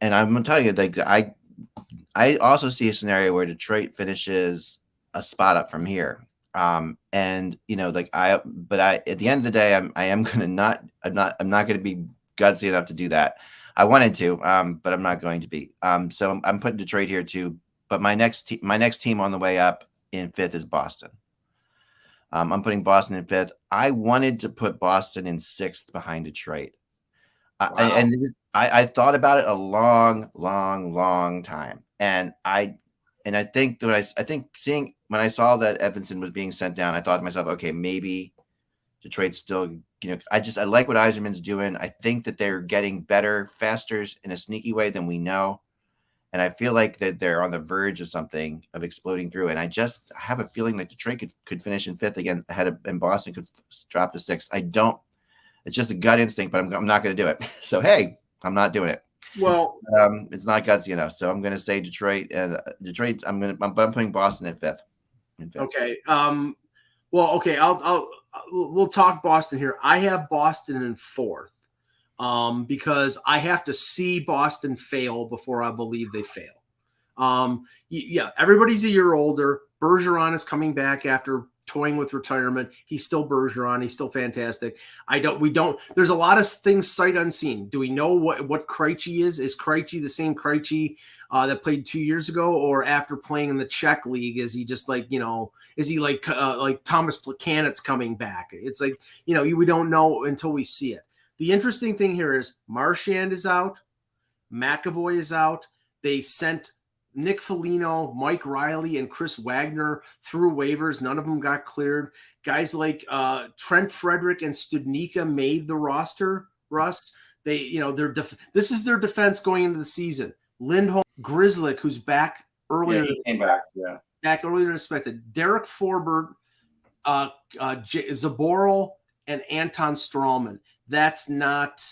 gonna tell you, I also see a scenario where Detroit finishes a spot up from here. But at the end of the day, I'm not gonna be gutsy enough to do that. I wanted to, but I'm not going to be. So I'm putting Detroit here too. But my next team on the way up in 5th is Boston. I'm putting Boston in 5th. I wanted to put Boston in 6th behind Detroit. Wow. I thought about it a long, long, long time. And I think when I saw that Edvinsson was being sent down, I thought to myself, okay, maybe Detroit's still, I like what Yzerman's doing. I think that they're getting better, faster in a sneaky way than we know. And I feel like that they're on the verge of something, of exploding through. And I have a feeling that Detroit could finish in 5th again and Boston could drop to 6th. It's just a gut instinct, but I'm not going to do it. So, hey, I'm not doing it. Well, it's not gutsy enough. So I'm going to say Detroit, and I'm putting Boston in 5th. Okay. We'll talk Boston here. I have Boston in 4th. Because I have to see Boston fail before I believe they fail. Everybody's a year older. Bergeron is coming back after toying with retirement. He's still Bergeron. He's still fantastic. There's a lot of things sight unseen. Do we know what Krejci is? Is Krejci the same Krejci that played 2 years ago, or after playing in the Czech league, is he just is he like Thomas Plekanec's coming back? It's like, we don't know until we see it. The interesting thing here is Marchand is out. McAvoy is out. They sent Nick Foligno, Mike Riley, and Chris Wagner through waivers. None of them got cleared. Guys like Trent Frederick and Studnicka made the roster, Russ. This is their defense going into the season. Lindholm, Grzelcyk, who's back earlier. Yeah, he came back, yeah. Back earlier than expected. Derek Forbort, Zaboral, and Anton Strawman. That's not.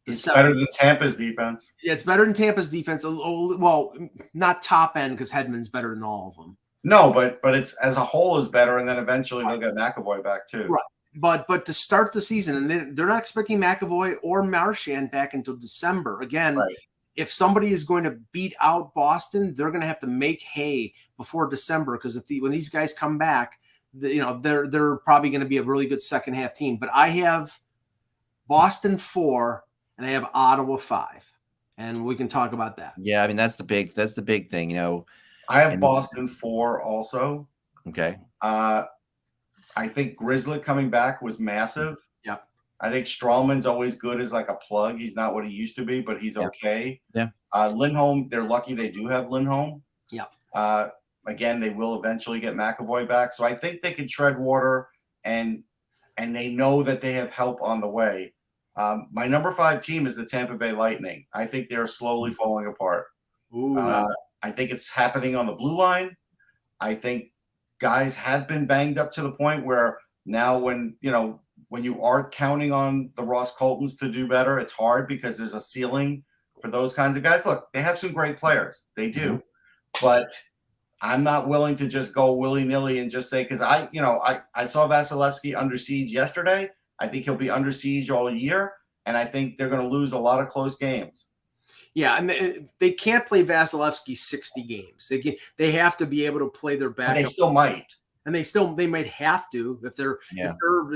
It's better than Tampa's defense. Yeah, it's better than Tampa's defense. Well, not top end, because Hedman's better than all of them. No, but it's as a whole is better, and then eventually they'll get McAvoy back too. Right. But to start the season, and they're not expecting McAvoy or Marchand back until December. Again, if somebody is going to beat out Boston, they're going to have to make hay before December, because when these guys come back, they're probably going to be a really good second half team. But I have Boston 4, and I have Ottawa 5, and we can talk about that. Yeah, I mean that's the big thing, I have Boston 4 also. Okay. I think Grzelcyk coming back was massive. Yep. I think Strawman's always good as like a plug. He's not what he used to be, but he's okay. Yeah. Lindholm, they're lucky they do have Lindholm. Yeah. Again, they will eventually get McAvoy back. So I think they can tread water, and they know that they have help on the way. My number 5 team is the Tampa Bay Lightning. I think they're slowly falling apart. I think it's happening on the blue line. I think guys have been banged up to the point where now when you are counting on the Ross Coltons to do better, it's hard because there's a ceiling for those kinds of guys. Look, they have some great players. They do. But I'm not willing to just go willy-nilly and just say, because I saw Vasilevsky under siege yesterday. I think he'll be under siege all year, and I think they're going to lose a lot of close games. Yeah, and they can't play Vasilevsky 60 games. They have to be able to play their backup. They still might. And they might have to if they're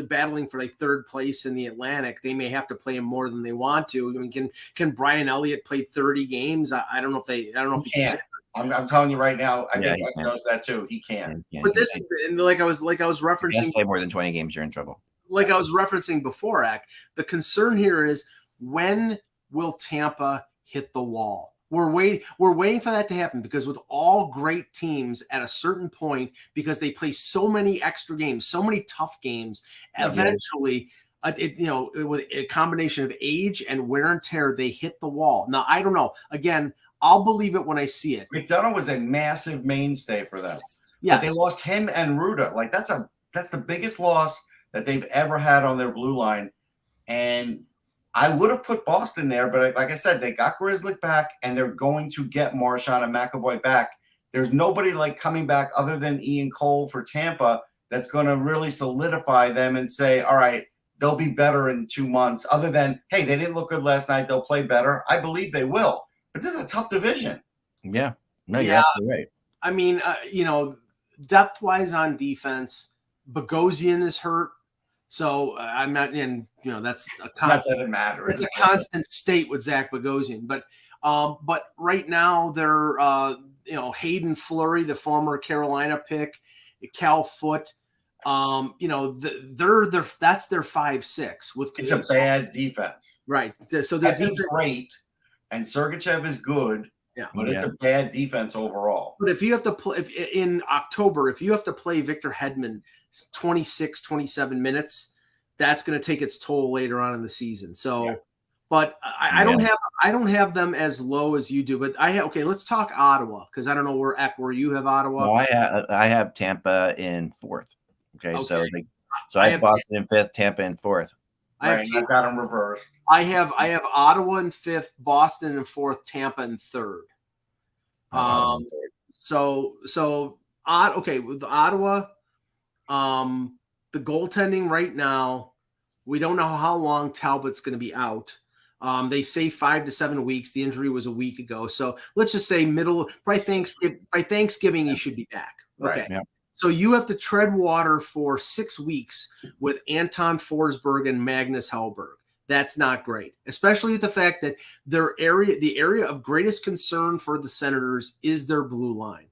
battling for like third place in the Atlantic. They may have to play him more than they want to. I mean, can Brian Elliott play 30 games? I don't know if he can. I'm telling you right now. I think he knows that too. He can. But this, and like I was referencing, play more than 20 games, you're in trouble. Like I was referencing before, Ak, the concern here is when will Tampa hit the wall? We're waiting for that to happen because with all great teams at a certain point, because they play so many extra games, so many tough games, eventually, with a combination of age and wear and tear, they hit the wall. Now, I don't know. Again, I'll believe it when I see it. McDonough was a massive mainstay for them. Yeah, they lost him and Ruda. Like that's the biggest loss that they've ever had on their blue line, and I would have put Boston there, but like I said, they got Grzelcyk back, and they're going to get Marchand and McAvoy back. There's nobody like coming back other than Ian Cole for Tampa that's going to really solidify them and say, all right, they'll be better in 2 months. Other than, hey, they didn't look good last night, they'll play better. I believe they will, but this is a tough division. Yeah, no, you're absolutely right. I mean, depth-wise on defense, Bogosian is hurt. So I'm not in, that's a constant. Doesn't matter. It's a constant state with Zach Bogosian. But right now they're, Hayden Fleury, the former Carolina pick, Cal Foote, that's their 5-6 with. It's a bad defense, right? So their defense is great, and Sergachev is good. Yeah, but it's a bad defense overall. But if you have to play in October, if you have to play Victor Hedman 26, 27 minutes, that's going to take its toll later on in the season. So, but I don't have them as low as you do. But let's talk Ottawa because I don't know where you have Ottawa. No, I have Tampa in 4th. Okay. So I have Boston in 5th, Tampa in 4th. I've got them reversed. I have Ottawa in 5th, Boston in 4th, Tampa in 3rd. With Ottawa, the goaltending right now, we don't know how long Talbot's going to be out. They say 5 to 7 weeks. The injury was a week ago, so let's just say by Thanksgiving he should be back. Okay. Right. Yeah. So you have to tread water for 6 weeks with Anton Forsberg and Magnus Hellberg. That's not great, especially with the fact that the area of greatest concern for the Senators is their blue line.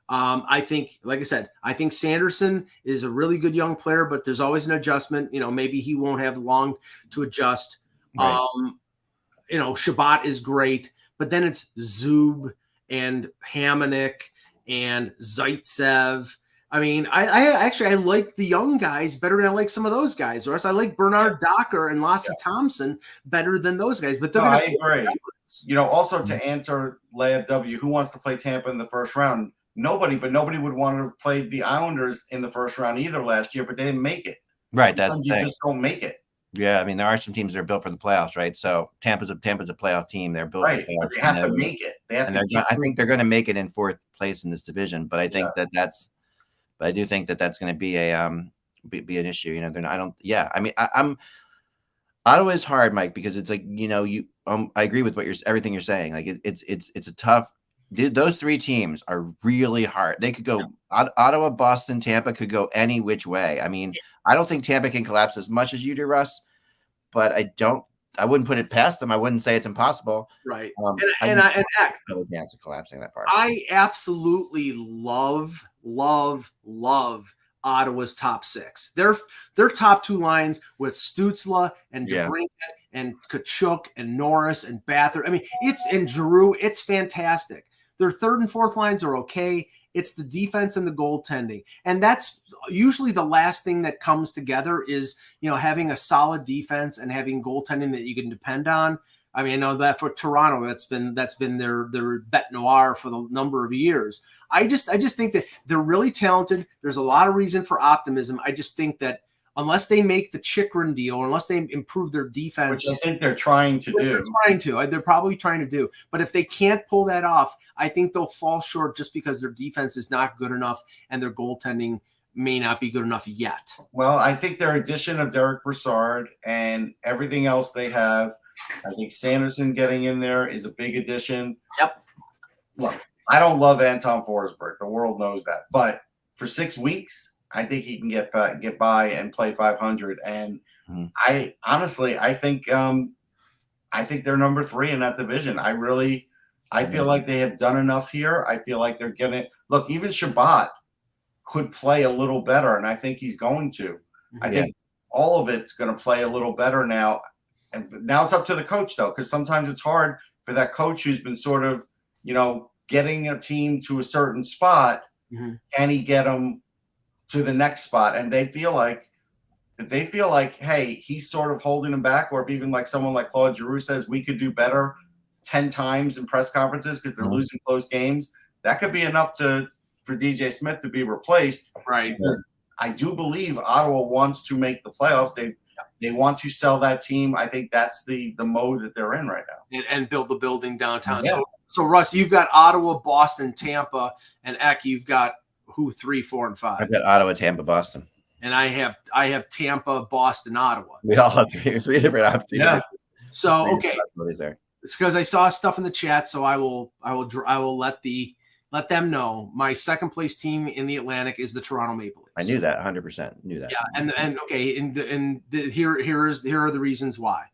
I think, like I said, I think Sanderson is a really good young player, but there's always an adjustment. Maybe he won't have long to adjust. Right. Shabbat is great, but then it's Zub and Hamonic and Zaitsev. I mean, I like the young guys better than I like some of those guys. Or else I like Bernard Docker and Lassie Thompson better than those guys. But they're I agree. Also to answer Leah W., who wants to play Tampa in the first round? Nobody would want to have played the Islanders in the first round either last year, but they didn't make it. Right. Sometimes you just don't make it. Yeah, I mean, there are some teams that are built for the playoffs, right? So Tampa's a playoff team. They're built for the playoffs. They have to make it. I think they're going to make it in 4th place in this division, but I think but I do think that's going to be be an issue. I'm Ottawa is hard, Mike, because it's like, I agree with everything you're saying. Like it's a tough. Those 3 teams are really hard. They could go Ottawa, Boston, Tampa could go any which way. I mean, I don't think Tampa can collapse as much as you do, Russ, but I wouldn't put it past them. I wouldn't say it's impossible. Right. And no chance of collapsing that far. I absolutely love Ottawa's top six. Their top two lines with Stützle and DeBrincat and Kachuk and Norris and Bathurst. I mean, and Giroux. It's fantastic. Their third and fourth lines are okay. It's the defense and the goaltending. And that's usually the last thing that comes together is, having a solid defense and having goaltending that you can depend on. I mean, I know that for Toronto, that's been their bête noire for the number of years. I just think that they're really talented. There's a lot of reason for optimism. I just think that unless they make the Chychrun deal, or unless they improve their defense, which I think they're trying to do. They're probably trying to do. But if they can't pull that off, I think they'll fall short just because their defense is not good enough and their goaltending may not be good enough yet. Well, I think their addition of Derek Brassard and everything else they have, I think Sanderson getting in there is a big addition. Yep. Look, I don't love Anton Forsberg. The world knows that. But for 6 weeks, I think he can get by and play 500. And I honestly, I think they're number 3 in that division. I feel like they have done enough here. I feel like they're getting – look, even Shabbat could play a little better, and I think he's going to. I think all of it's going to play a little better now. And now it's up to the coach, though, because sometimes it's hard for that coach who's been sort of, getting a team to a certain spot. Can he get them to the next spot? And they feel like, hey, he's sort of holding them back. Or if even like someone like Claude Giroux says we could do better 10 times in press conferences because they're losing close games, that could be enough for DJ Smith to be replaced. Right. Because I do believe Ottawa wants to make the playoffs. They want to sell that team. I think that's the mode that they're in right now. And build the building downtown. Yeah. So Russ, you've got Ottawa, Boston, Tampa, and Eck, you've got who 3, 4, and 5. I've got Ottawa, Tampa, Boston. And I have Tampa, Boston, Ottawa. We all have three different options. Yeah. So okay. It's because I saw stuff in the chat, so I will let them know my second place team in the Atlantic is the Toronto Maple Leafs. I knew that 100%. Knew that. Yeah, and okay, here are the reasons why.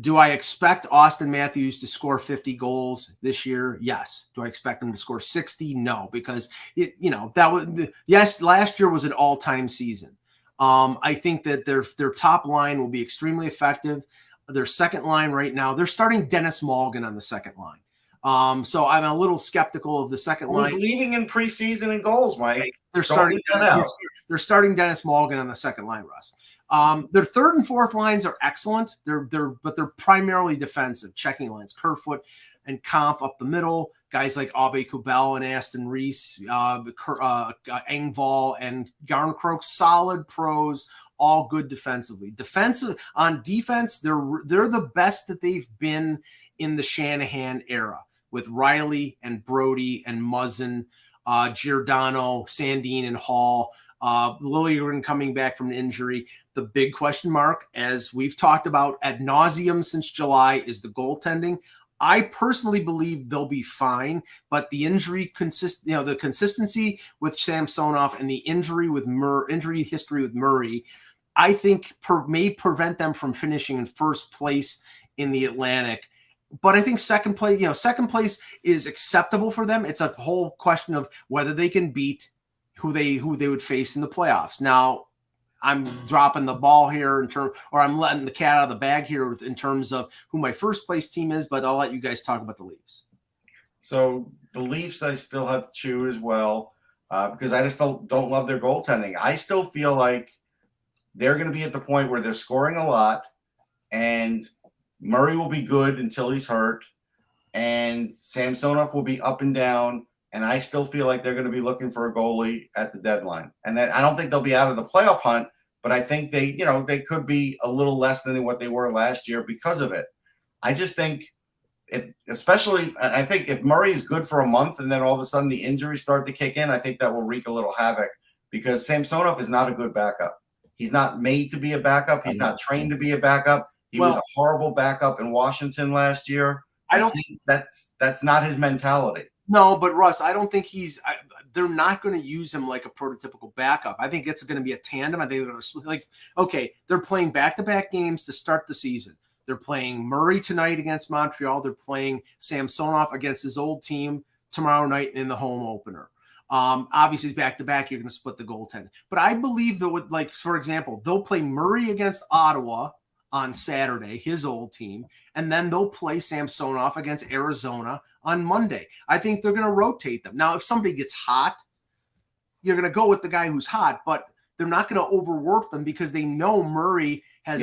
Do I expect Austin Matthews to score 50 goals this year? Yes. Do I expect him to score 60? No, because last year was an all-time season. I think that their top line will be extremely effective. Their second line right now, they're starting Dennis Malgin on the second line. So I'm a little skeptical of the second line. Who's leading in preseason in goals, Mike? They're starting Dennis Malgin on the second line, Russ. Their third and fourth lines are excellent. But they're primarily defensive checking lines. Kerfoot and Kampf up the middle. Guys like Abe Kubel and Aston Reese, Engvall and Garncroak, solid pros, all good defensively. On defense, they're the best that they've been in the Shanahan era with Riley and Brody and Muzzin, Giordano, Sandin and Hall, Liljegren coming back from an injury. The big question mark, as we've talked about ad nauseum since July, is the goaltending. I personally believe they'll be fine, but the injury the consistency with Samsonov and the injury history with Murray, I think may prevent them from finishing in first place in the Atlantic. But I think second place is acceptable for them. It's a whole question of whether they can beat who they would face in the playoffs. Now, I'm dropping the ball here or I'm letting the cat out of the bag here in terms of who my first place team is, but I'll let you guys talk about the Leafs. So the Leafs, I still have 2 as well because I just don't love their goaltending. I still feel like they're going to be at the point where they're scoring a lot, and Murray will be good until he's hurt, and Samsonov will be up and down. And I still feel like they're going to be looking for a goalie at the deadline. And I don't think they'll be out of the playoff hunt, but I think they could be a little less than what they were last year because of it. I just think I think if Murray is good for a month and then all of a sudden the injuries start to kick in, I think that will wreak a little havoc because Samsonov is not a good backup. He's not made to be a backup. He's not trained to be a backup. He was a horrible backup in Washington last year. I don't think that's not his mentality. No, but Russ, I don't think they're not going to use him like a prototypical backup. I think it's going to be a tandem. I think they're going to they're playing back-to-back games to start the season. They're playing Murray tonight against Montreal. They're playing Samsonov against his old team tomorrow night in the home opener. Obviously, back to back, you're going to split the goaltending. But I believe that, with, like, for example, they'll play Murray against Ottawa on Saturday, his old team, and then they'll play Samsonov against Arizona on Monday. I think they're going to rotate them. Now, if somebody gets hot, you're going to go with the guy who's hot, but they're not going to overwork them because they know Murray has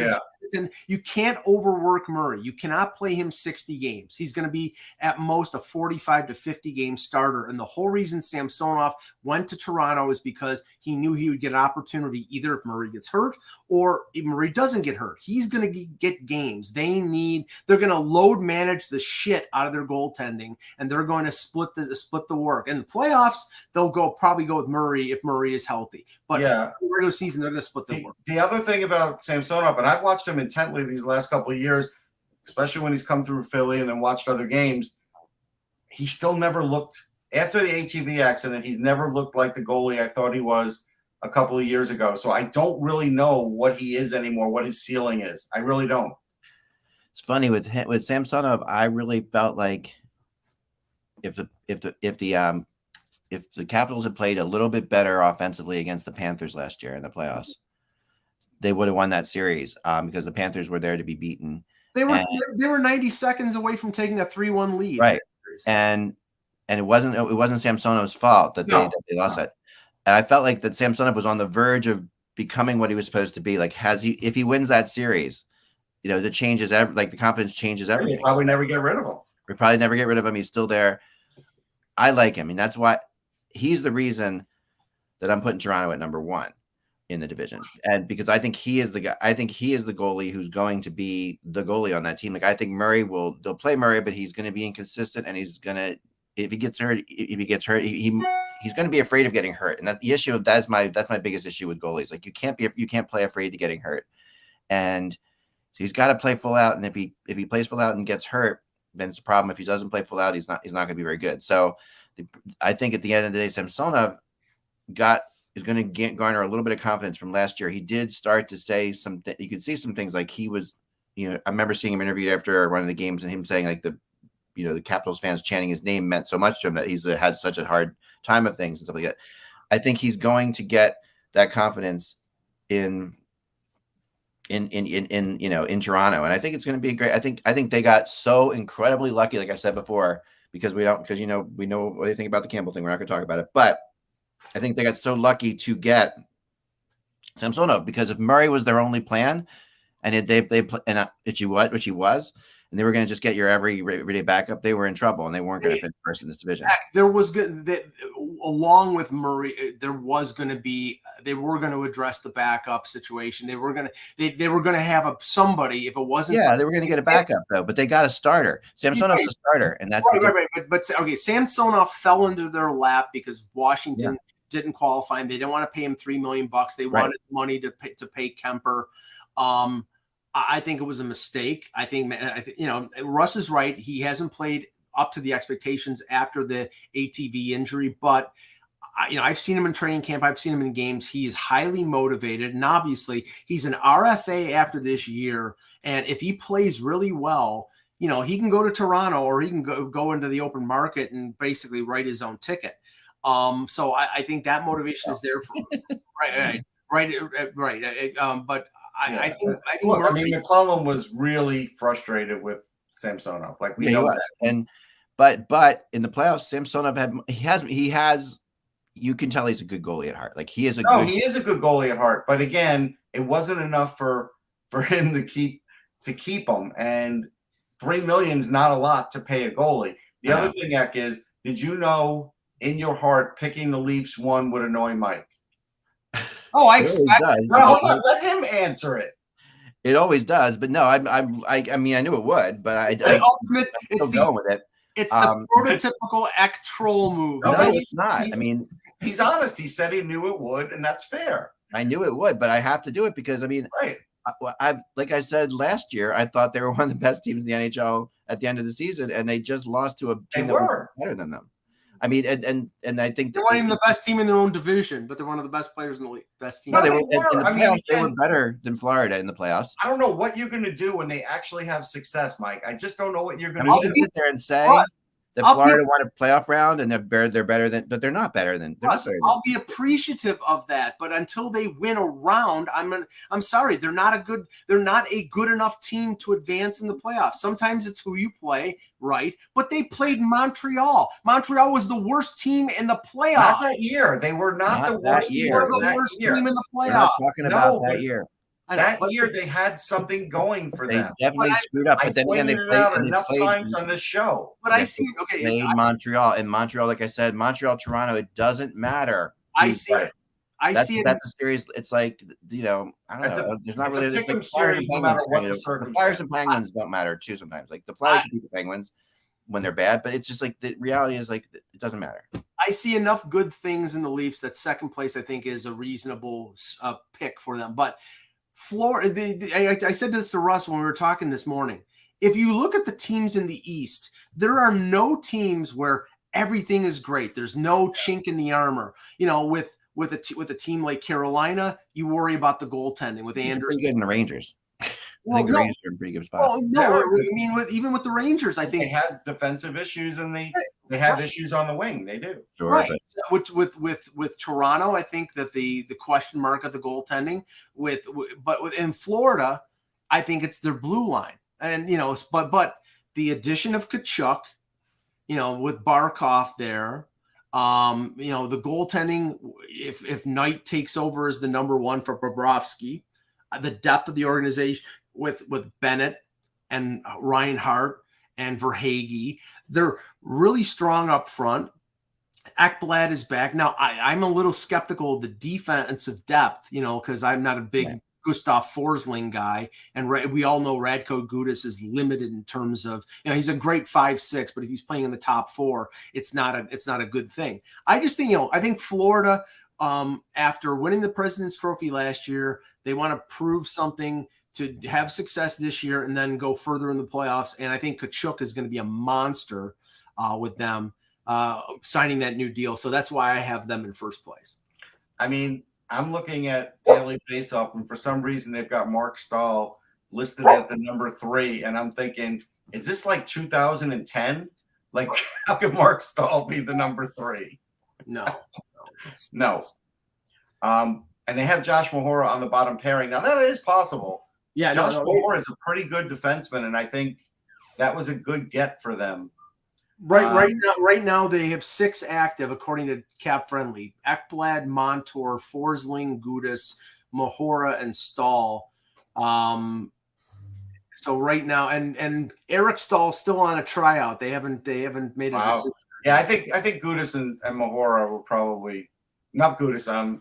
and you can't overwork Murray. You cannot play him 60 games. He's going to be at most a 45 to 50 game starter. And the whole reason Samsonov went to Toronto is because he knew he would get an opportunity either if Murray gets hurt or if Murray doesn't get hurt. He's going to get games. They're going to load manage the shit out of their goaltending, and they're going to split the work. In the playoffs, they'll probably go with Murray if Murray is healthy. But in the regular season, they're going to split the work. The other thing about Samsonov, and I've watched him intently these last couple of years, especially when he's come through Philly and then watched other games, he still never looked, after the ATV accident, he's never looked like the goalie I thought he was a couple of years ago. So I don't really know what he is anymore, what his ceiling is. I really don't. It's funny with Samsonov, I really felt like if the Capitals had played a little bit better offensively against the Panthers last year in the playoffs, they would have won that series because the Panthers were there to be beaten. They were 90 seconds away from taking a 3-1 lead. Right. And it wasn't Samsonov's fault that they lost that. And I felt like that Samsonov was on the verge of becoming what he was supposed to be. Like, if he wins that series, the changes, like the confidence changes everything. We'll probably never get rid of him. We probably never get rid of him. He's still there. I like him. And that's why he's the reason that I'm putting Toronto at number 1 in the division. And because I think he is the guy, I think he is the goalie who's going to be the goalie on that team. Like, I think they'll play Murray, but he's going to be inconsistent, and he's going to, if he gets hurt, he's going to be afraid of getting hurt. And that's my biggest issue with goalies. Like, you can't play afraid of getting hurt. And so he's got to play full out. And if he plays full out and gets hurt, then it's a problem. If he doesn't play full out, he's not going to be very good. So I think at the end of the day, Samsonov is going to garner a little bit of confidence from last year. He did start to say something. You could see some things like he was, I remember seeing him interviewed after one of the games and him saying like the Capitals fans chanting his name meant so much to him that he's had such a hard time of things and stuff like that. I think he's going to get that confidence in Toronto. And I think it's going to be great. I think they got so incredibly lucky, like I said before, because we know what they think about the Campbell thing. We're not going to talk about it, but I think they got so lucky to get Samsonov, because if Murray was their only plan, and which he was, and they were going to just get your everyday backup, they were in trouble, and they weren't going to finish first in this division. There was good that along with Murray, they were going to address the backup situation. They were going to have somebody if it wasn't. Yeah, they were going to get a backup though, but they got a starter. Samsonov's a starter, and that's right. But okay, Samsonov fell into their lap because Washington didn't qualify him. They didn't want to pay him $3 million. They wanted money to pay Kemper. I think it was a mistake. I think Russ is right. He hasn't played up to the expectations after the ATV injury, but I've seen him in training camp. I've seen him in games. He is highly motivated, and obviously he's an RFA after this year. And if he plays really well, he can go to Toronto, or he can go into the open market and basically write his own ticket. So I think that motivation is there for right. But I think McClellan was really frustrated with Samsonov. Like we know that. But in the playoffs, Samsonov has you can tell he's a good goalie at heart. Like he is a good goalie at heart. But again, it wasn't enough for him to keep him. And $3 million is not a lot to pay a goalie. The other thing, Eck, is did you know in your heart picking the Leafs would annoy Mike? Oh, I expect. Hold on, let him answer it. It always does, but no, I mean, I knew it would, but I'm still going with it. It's the prototypical Eck troll move. No, it's not. He's honest. He said he knew it would, and that's fair. I knew it would, but I have to do it because like I said last year, I thought they were one of the best teams in the NHL at the end of the season, and they just lost to a team that was better than them. I mean, and I think they weren't even the best team in their own division, but they're one of the best players in the league. Best team. No, they were better than Florida in the playoffs. I don't know what you're going to do when they actually have success, Mike. I just don't know what you're going to do. Sit there and say That Florida won a playoff round, and they're better than, but they're not better than. Russ, I'll be appreciative of that, but until they win a round, I'm sorry, they're not a good enough team to advance in the playoffs. Sometimes it's who you play, right? But they played Montreal. Montreal was the worst team in the playoffs. Not that year. They were not the worst team. They were the worst team in the playoffs. We're not talking about that year. That year they had something going for them. They definitely screwed up, but then again, they played enough times on this show. But I see it. Okay, played Montreal, and Montreal, like I said, Montreal, Toronto. It doesn't matter. I see it. That's a series. It's like, I don't know. There's not really a pick series no matter what the circumstances. The Flyers and Penguins don't matter too sometimes. Like the Flyers should beat the Penguins when they're bad, but it's just like the reality is like it doesn't matter. I see enough good things in the Leafs that second place I think is a reasonable pick for them, but. Florida. I said this to Russ when we were talking this morning. If you look at the teams in the East, there are no teams where everything is great. There's no chink in the armor. With a team like Carolina, you worry about the goaltending with Anderson. Pretty good in the Rangers. I think the Rangers are in a pretty good spot. Well, no, I mean, even with the Rangers, I think they had defensive issues and they have issues on the wing. They do. Sure, right. With Toronto, I think that the question mark of the goaltending in Florida, I think it's their blue line, and but the addition of Tkachuk, with Barkov there. The goaltending, if Knight takes over as the number one for Bobrovsky, the depth of the organization with Bennett and Reinhart and Verhaeghe, they're really strong up front. Ekblad is back. Now, I'm a little skeptical of the defensive depth, because I'm not a big Gustav Forsling guy, and we all know Radko Gudas is limited in terms of, he's a great 5'6", but if he's playing in the top four, it's not a good thing. I just think, I think Florida, after winning the President's Trophy last year, they want to prove something to have success this year and then go further in the playoffs. And I think Tkachuk is going to be a monster with them signing that new deal. So that's why I have them in first place. I mean, I'm looking at Daily Faceoff, and for some reason they've got Mark Stahl listed as the number 3. And I'm thinking, is this like 2010? Like, how can Mark Stahl be the number 3? No. And they have Josh Mahora on the bottom pairing. Now, that is possible. Yeah, Josh Mahora is a pretty good defenseman, and I think that was a good get for them. Right now they have 6 active according to Cap Friendly: Ekblad, Montour, Forsling, Gudas, Mahora, and Stahl. So right now, and Eric Stahl still on a tryout. They haven't made a decision. Yeah, I think Gudas and Mahora were probably not Gudas. I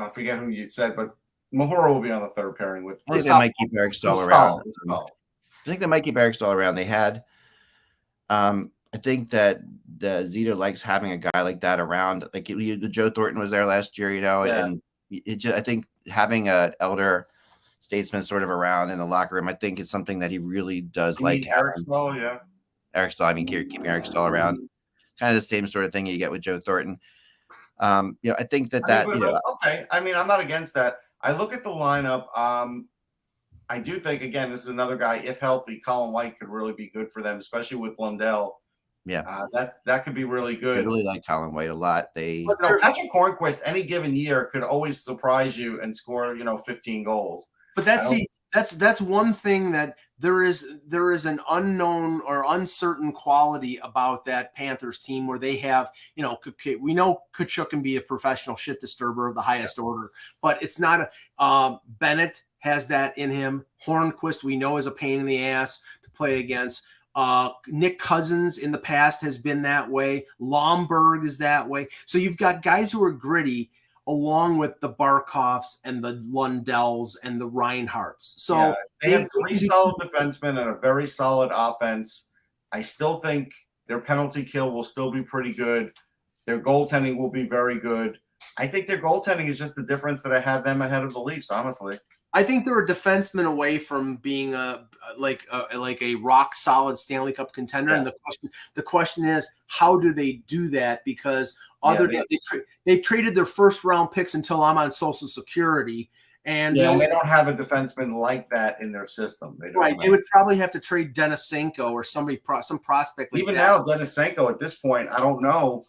forget who you said, but Mahora will be on the third pairing with. I think they might keep Eric Stahl around. I think they might keep Eric Stahl around. They had. I think that the Zito likes having a guy like that around. Like Joe Thornton was there last year, and I think having an elder statesman sort of around in the locker room, I think it's something that he really does like. Eric Stahl, yeah. Eric Stahl. I mean, keeping Eric Stahl around, kind of the same sort of thing you get with Joe Thornton. I think okay. I mean, I'm not against that. I look at the lineup. I do think, again, this is another guy, if healthy, Colin White could really be good for them, especially with Lundell. Yeah. That could be really good. I really like Colin White a lot. Patrick Hornquist, any given year, could always surprise you and score, 15 goals. But that's one thing that there is an unknown or uncertain quality about that Panthers team where they have, we know Tkachuk can be a professional shit disturber of the highest order, but it's not Bennett has that in him. Hornquist, we know, is a pain in the ass to play against. Nick Cousins in the past has been that way. Lomberg is that way. So you've got guys who are gritty along with the Barkovs and the Lundells and the Reinharts. So they have 3 solid defensemen and a very solid offense. I still think their penalty kill will still be pretty good. Their goaltending will be very good. I think their goaltending is just the difference that I had them ahead of the Leafs, honestly. I think they're a defenseman away from being a rock solid Stanley Cup contender. Yeah. And the question is, how do they do that? Because they've traded their first round picks until I'm on Social Security, And Yeah, and they don't have a defenseman like that in their system. They don't. right, they would probably have to trade Denisenko or somebody, some prospect like Even that. now, Denisenko at this point, I don't know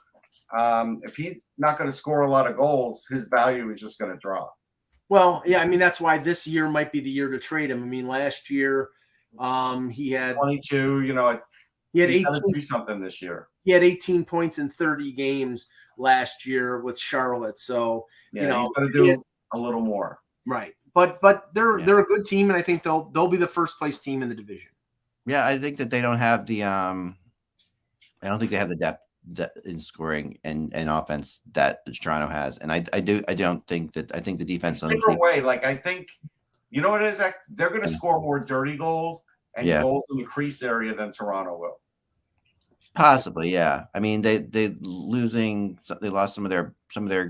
if he's not going to score a lot of goals. His value is just going to drop. Well, yeah, I mean that's why this year might be the year to trade him. I mean, last year he had 22. he had he's got 18 to do something this year. He had 18 points in 30 games last year with Charlotte. So Yeah, you know he's got to do a little more. Right, but they're a good team, and I think they'll be the first place team in the division. Yeah, I think that they don't have the I don't think they have the depth in scoring and offense that Toronto has, and I don't think that. I think the defense It's a different way. Like I think, you know what it is? They're going to score more dirty goals and goals in the crease area than Toronto will. Possibly, yeah. I mean, they lost some of their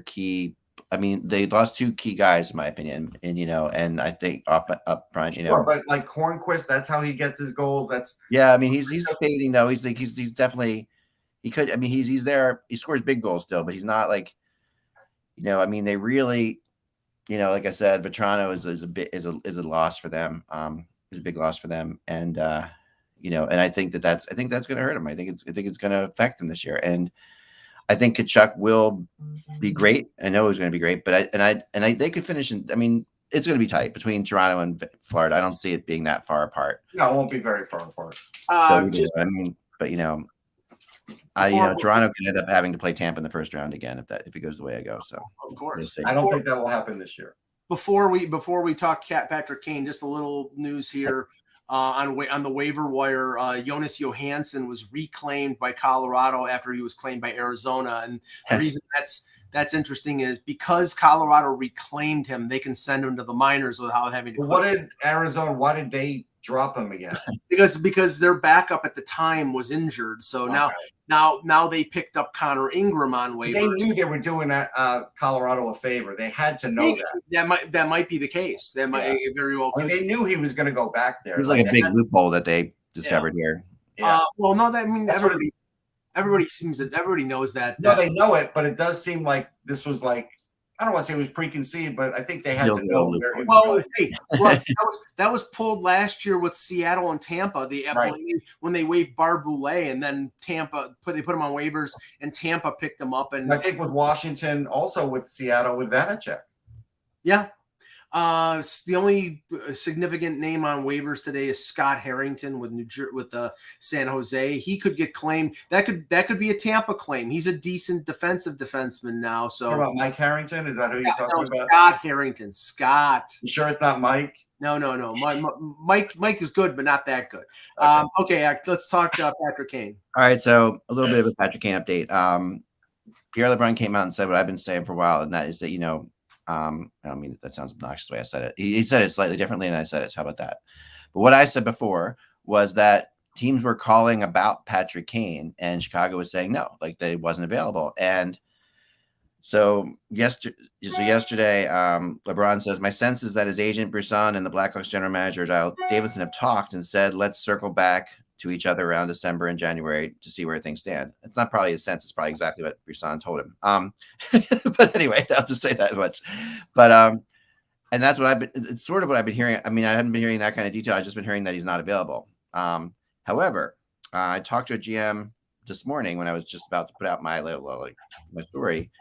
key. I mean, they lost two key guys, in my opinion, and I think up front, Sure, but like Hornquist, that's how he gets his goals. I mean, he's fading though. He's definitely he could. I mean, he's there. He scores big goals still, but he's not like, I mean, they really, like I said, Vetrano is a loss for them. Is a big loss for them, and and I think that's going to hurt him. I think it's going to affect him this year, and I think Tkachuk will be great. I know he's going to be great, but they could finish. I mean, it's going to be tight between Toronto and Florida. I don't see it being that far apart. No, it won't be very far apart. Toronto can end up having to play Tampa in the first round again if it goes the way I go. So of course, I don't think that will happen this year. Before we talk Patrick Kane, just a little news here. On the waiver wire, Jonas Johansson was reclaimed by Colorado after he was claimed by Arizona, and the reason that's interesting is because Colorado reclaimed him, they can send him to the minors without having to. Why did they drop him again? because their backup at the time was injured, so now they picked up Connor Ingram on waivers. They knew they were doing Colorado a favor. They had to know that might be the case. That might very well. I mean, they knew he was going to go back there. It was like a big loophole that they discovered here. Yeah. Well, no, that everybody knows that. No, they know it, but it does seem like this was like, I don't want to say it was preconceived, but I think they had to know where he was going. Hey, Russ, that was pulled last year with Seattle and Tampa. When they waived Barboulay, and then Tampa they put him on waivers, and Tampa picked him up. And I think with Washington, also with Seattle, with Vanacek. Yeah. The only significant name on waivers today is Scott Harrington with San Jose. He could get claimed. That could be a Tampa claim. He's a decent defensive defenseman now. So about Mike Harrington? Is that who you're talking about? Scott Harrington. Scott. You sure it's not Mike? No. Mike is good, but not that good. Okay, let's talk Patrick Kane. All right, so a little bit of a Patrick Kane update. Pierre LeBrun came out and said what I've been saying for a while, and that is that I don't mean that sounds obnoxious the way I said it. He said it slightly differently, and I said it. So how about that? But what I said before was that teams were calling about Patrick Kane, and Chicago was saying no, like that it wasn't available. And so yesterday, LeBron says, my sense is that his agent Brisson and the Blackhawks general manager Giles Davidson have talked and said, let's circle back to each other around December and January to see where things stand. It's not probably his sense. It's probably exactly what Brisson told him. But anyway, I'll just say that much. But and that's what it's sort of what I've been hearing. I mean, I haven't been hearing that kind of detail. I've just been hearing that he's not available. However, I talked to a GM this morning when I was just about to put out my story.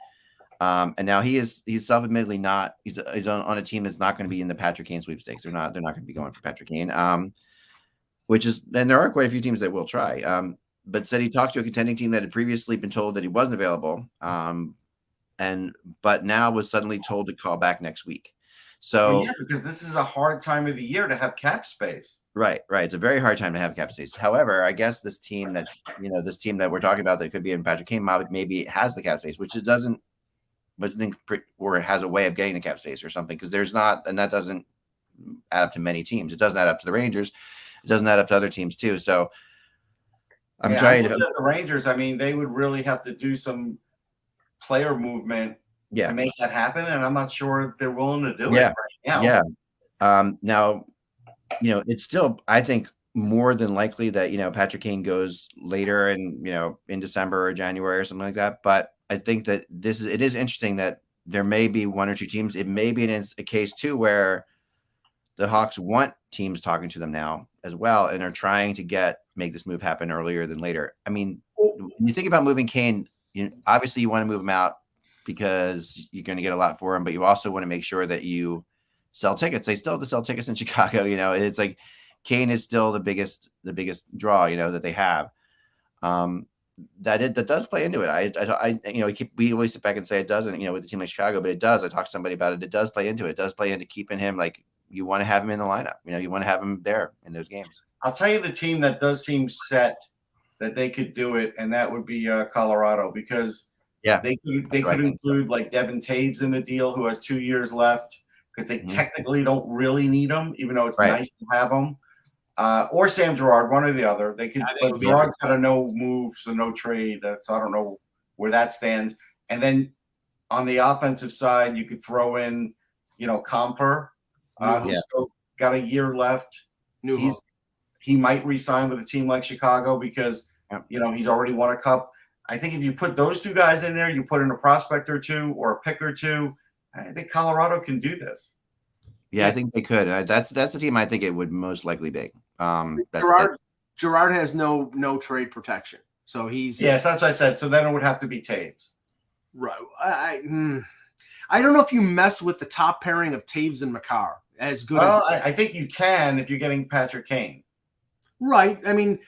And now he's self-admittedly not. He's on a team that's not going to be in the Patrick Kane sweepstakes. They're not going to be going for Patrick Kane. And there are quite a few teams that will try. But said he talked to a contending team that had previously been told that he wasn't available, but now was suddenly told to call back next week. So because this is a hard time of the year to have cap space. Right. It's a very hard time to have cap space. However, I guess this team that we're talking about that could be in Patrick Kane maybe it has the cap space, which it doesn't, or it has a way of getting the cap space or something, because there's not, and that doesn't add up to many teams. It doesn't add up to the Rangers. It doesn't add up to other teams too. So I'm trying to. The Rangers, I mean, they would really have to do some player movement to make that happen, and I'm not sure they're willing to do it right now. Yeah. Now, it's still, I think, more than likely that Patrick Kane goes later and in December or January or something like that. But I think that it is interesting that there may be one or two teams. It may be a case too where the Hawks want teams talking to them now as well, and are trying to make this move happen earlier than later. I mean, when you think about moving Kane, obviously you want to move him out because you're going to get a lot for him, but you also want to make sure that you sell tickets. They still have to sell tickets in Chicago. It's like Kane is still the biggest draw, that they have. That does play into it. We always sit back and say it doesn't, with a team like Chicago, but it does. I talked to somebody about it. It does play into it. It does play into keeping him, like, you want to have him in the lineup. You want to have him there in those games. I'll tell you the team that does seem set that they could do it, and that would be Colorado, because they could include like Devin Taves in the deal, who has 2 years left, because they technically don't really need him, even though it's nice to have him. Or Sam Girard, one or the other. They could. But Girard's got a no move, so no trade. So I don't know where that stands. And then on the offensive side, you could throw in, Comper, who's still got a year left. He might re-sign with a team like Chicago because he's already won a cup. I think if you put those two guys in there, you put in a prospect or two or a pick or two, I think Colorado can do this. Yeah, I think they could. That's the team I think it would most likely be. Girard has no trade protection, so he's that's what I said. So then it would have to be Taves. Right. I don't know if you mess with the top pairing of Taves and Makar as good as. I think you can if you're getting Patrick Kane. Right. I mean,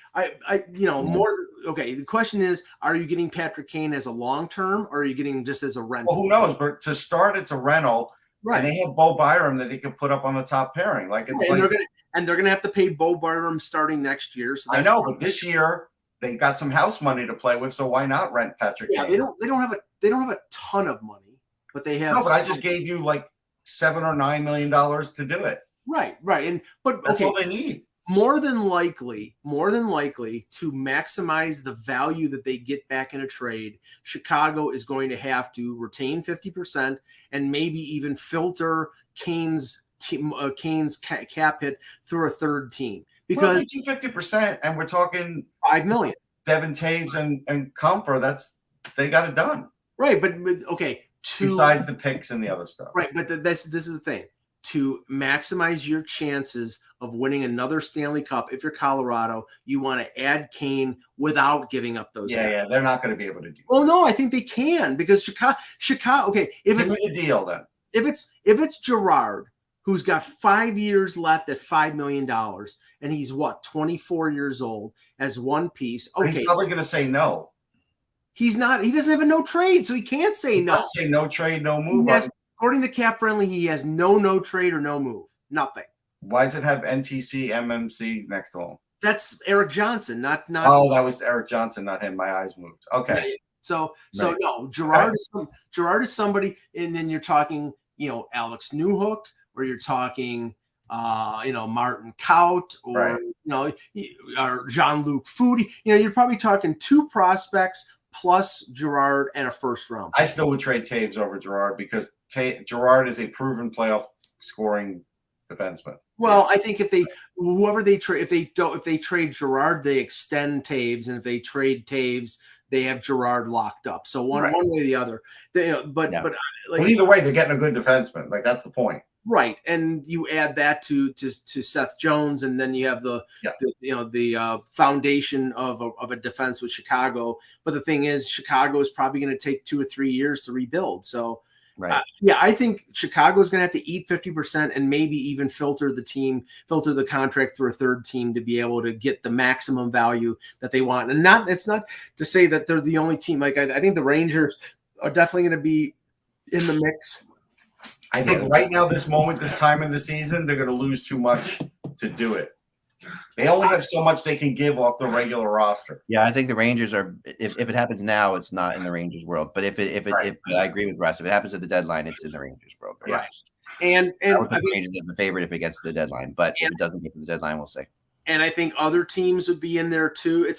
more. Okay. The question is, are you getting Patrick Kane as a long term, or are you getting just as a rental? Well, who knows? But to start, it's a rental. Right. And they have Bo Byram that they can put up on the top pairing. Like it's they're gonna have to pay Bo Byram starting next year. So I know, but this year they got some house money to play with, so why not rent Patrick Kane? They don't have a ton of money, but they have. No, but I just gave you like $7 or $9 million to do it. Right. But that's all they need. More than likely, to maximize the value that they get back in a trade, Chicago is going to have to retain 50% and maybe even filter Kane's cap hit through a third team. Because 50%, and we're talking $5 million. Devin Taves and Comfer, they got it done. Right, but okay. Besides the picks and the other stuff. Right, but this is the thing. To maximize your chances of winning another Stanley Cup, if you're Colorado, you want to add Kane without giving up those. Yeah, they're not going to be able to do. Well, no, I think they can, because Chicago. Okay, if it's a deal, then if it's Girard, who's got 5 years left at $5 million, and he's 24 years old, as one piece. Okay, he's probably going to say no. He's not. He doesn't have a no trade, so he can't say no. Say no trade, no move. Yes, according to Cap Friendly, he has no trade or no move. Nothing. Why does it have NTC MMC next to him? That's Eric Johnson, not. Oh, that was Eric Johnson, not him. My eyes moved. Okay. So no, Girard is somebody, and then you're talking, Alex Newhook, or you're talking, Martin Kaut, or or Jean-Luc Foudy. You're probably talking two prospects plus Girard and a first round. I still would trade Taves over Girard, because Girard is a proven playoff scoring defenseman. Well, I think if they trade Girard, they extend Taves, and if they trade Taves, they have Girard locked up. So one way or the other. But either way, they're getting a good defenseman. Like, that's the point. Right, and you add that to Seth Jones, and then you have the foundation of a defense with Chicago. But the thing is, Chicago is probably going to take 2 or 3 years to rebuild. So, I think Chicago is going to have to eat 50% and maybe even filter the contract through a third team to be able to get the maximum value that they want. And it's not to say that they're the only team. Like, I think the Rangers are definitely going to be in the mix. I think right now, this moment, this time in the season, they're going to lose too much to do it. They only have so much they can give off the regular roster. Yeah, I think the Rangers are. If it happens now, it's not in the Rangers world. But if I agree with Russ, if it happens at the deadline, it's in the Rangers world. Right. And I would put the Rangers as a favorite if it gets to the deadline. But if it doesn't get to the deadline, we'll see. And I think other teams would be in there too.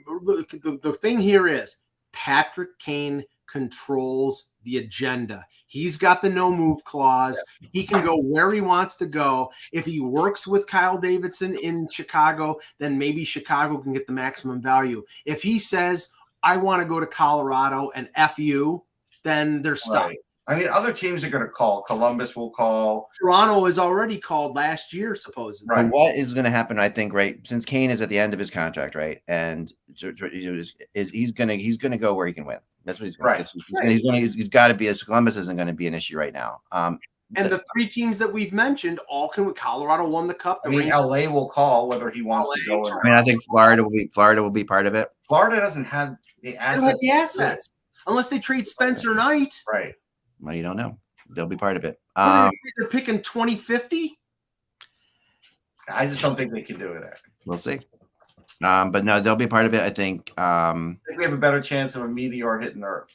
The thing here is Patrick Kane controls the agenda. He's got the no move clause. He can go where he wants to go. If he works with Kyle Davidson in Chicago, then maybe Chicago can get the maximum value. If he says, I want to go to Colorado and F you, then they're stuck. I mean, other teams are going to call. Columbus will call. Toronto has already called last year, supposedly. Right. But what is going to happen? I think, right, since Kane is at the end of his contract, right, and he's gonna go where he can win. That's what he's going to. Right. He's got to be. Columbus isn't going to be an issue right now. And the three teams that we've mentioned all can. Colorado won the cup. I mean, LA will call whether he wants to go. I mean, I think Florida will be part of it. Florida doesn't have the assets. Unless they trade Spencer Knight. Right. Well, you don't know. They'll be part of it. They're picking 2050. I just don't think they can do it. We'll see. But no, they'll be part of it. I think we have a better chance of a meteor hitting Earth.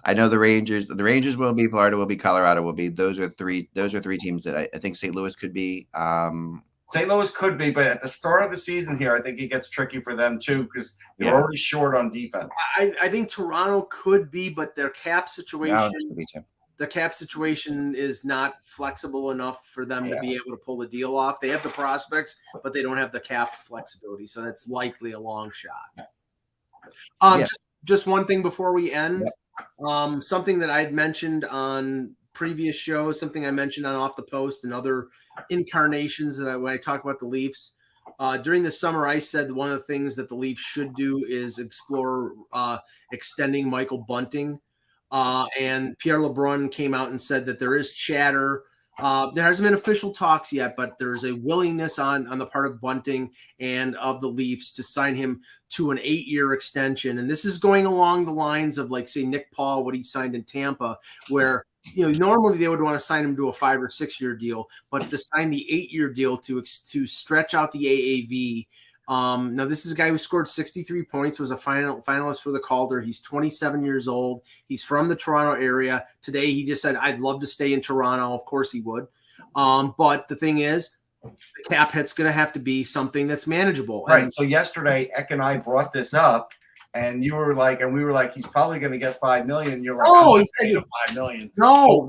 I know the Rangers. The Rangers will be. Florida will be. Colorado will be. Those are three teams that I think St. Louis could be. St. Louis could be, but at the start of the season here, I think it gets tricky for them too because they're already short on defense. I think Toronto could be, but their cap situation. The cap situation is not flexible enough for them to be able to pull the deal off. They have the prospects, but they don't have the cap flexibility, so that's likely a long shot. Just one thing before we end. Something that I'd mentioned on previous shows, something I mentioned on Off the Post and other incarnations that when I talk about the Leafs. During the summer, I said one of the things that the Leafs should do is explore extending Michael Bunting. And Pierre LeBrun came out and said that there is chatter. There hasn't been official talks yet, but there's a willingness on the part of Bunting and of the Leafs to sign him to an 8-year extension. And this is going along the lines of, like, say, Nick Paul, what he signed in Tampa, where normally they would want to sign him to a 5 or 6 year deal, but to sign the 8-year deal to stretch out the AAV. Now this is a guy who scored 63 points, was a finalist for the Calder. He's 27 years old. He's from the Toronto area. Today he just said, I'd love to stay in Toronto. Of course he would. But the thing is, the cap hit's going to have to be something that's manageable. Right. So yesterday, Eck and I brought this up, and you were like, and we were like, he's probably going to get $5 million. You're like, oh, he's getting $5 million. No,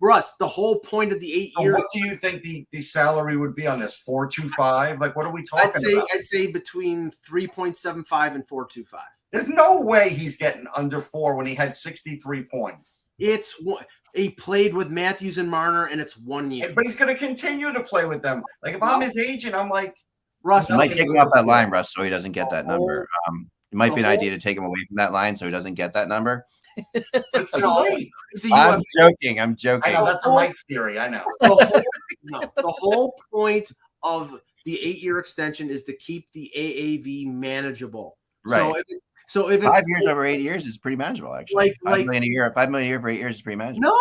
Russ. The whole point of the 8 years. What do you think the salary would be on this? 4.25? Like, what are we talking about? I'd say between 3.75 and 4.25. There's no way he's getting under 4 when he had 63 points. He played with Matthews and Marner, and it's 1 year. But he's going to continue to play with them. Like, if I'm his agent, I'm like, Russ, you might take him off that line, Russ, so he doesn't get that number. It might be an idea to take him away from that line so he doesn't get that number. It's too late. I'm joking. I know, that's a Mike theory. I know. The whole point of the 8-year extension is to keep the AAV manageable. Right. So if 5 years over 8 years is pretty manageable, actually. $5 million a year. $5 million a year for 8 years is pretty manageable.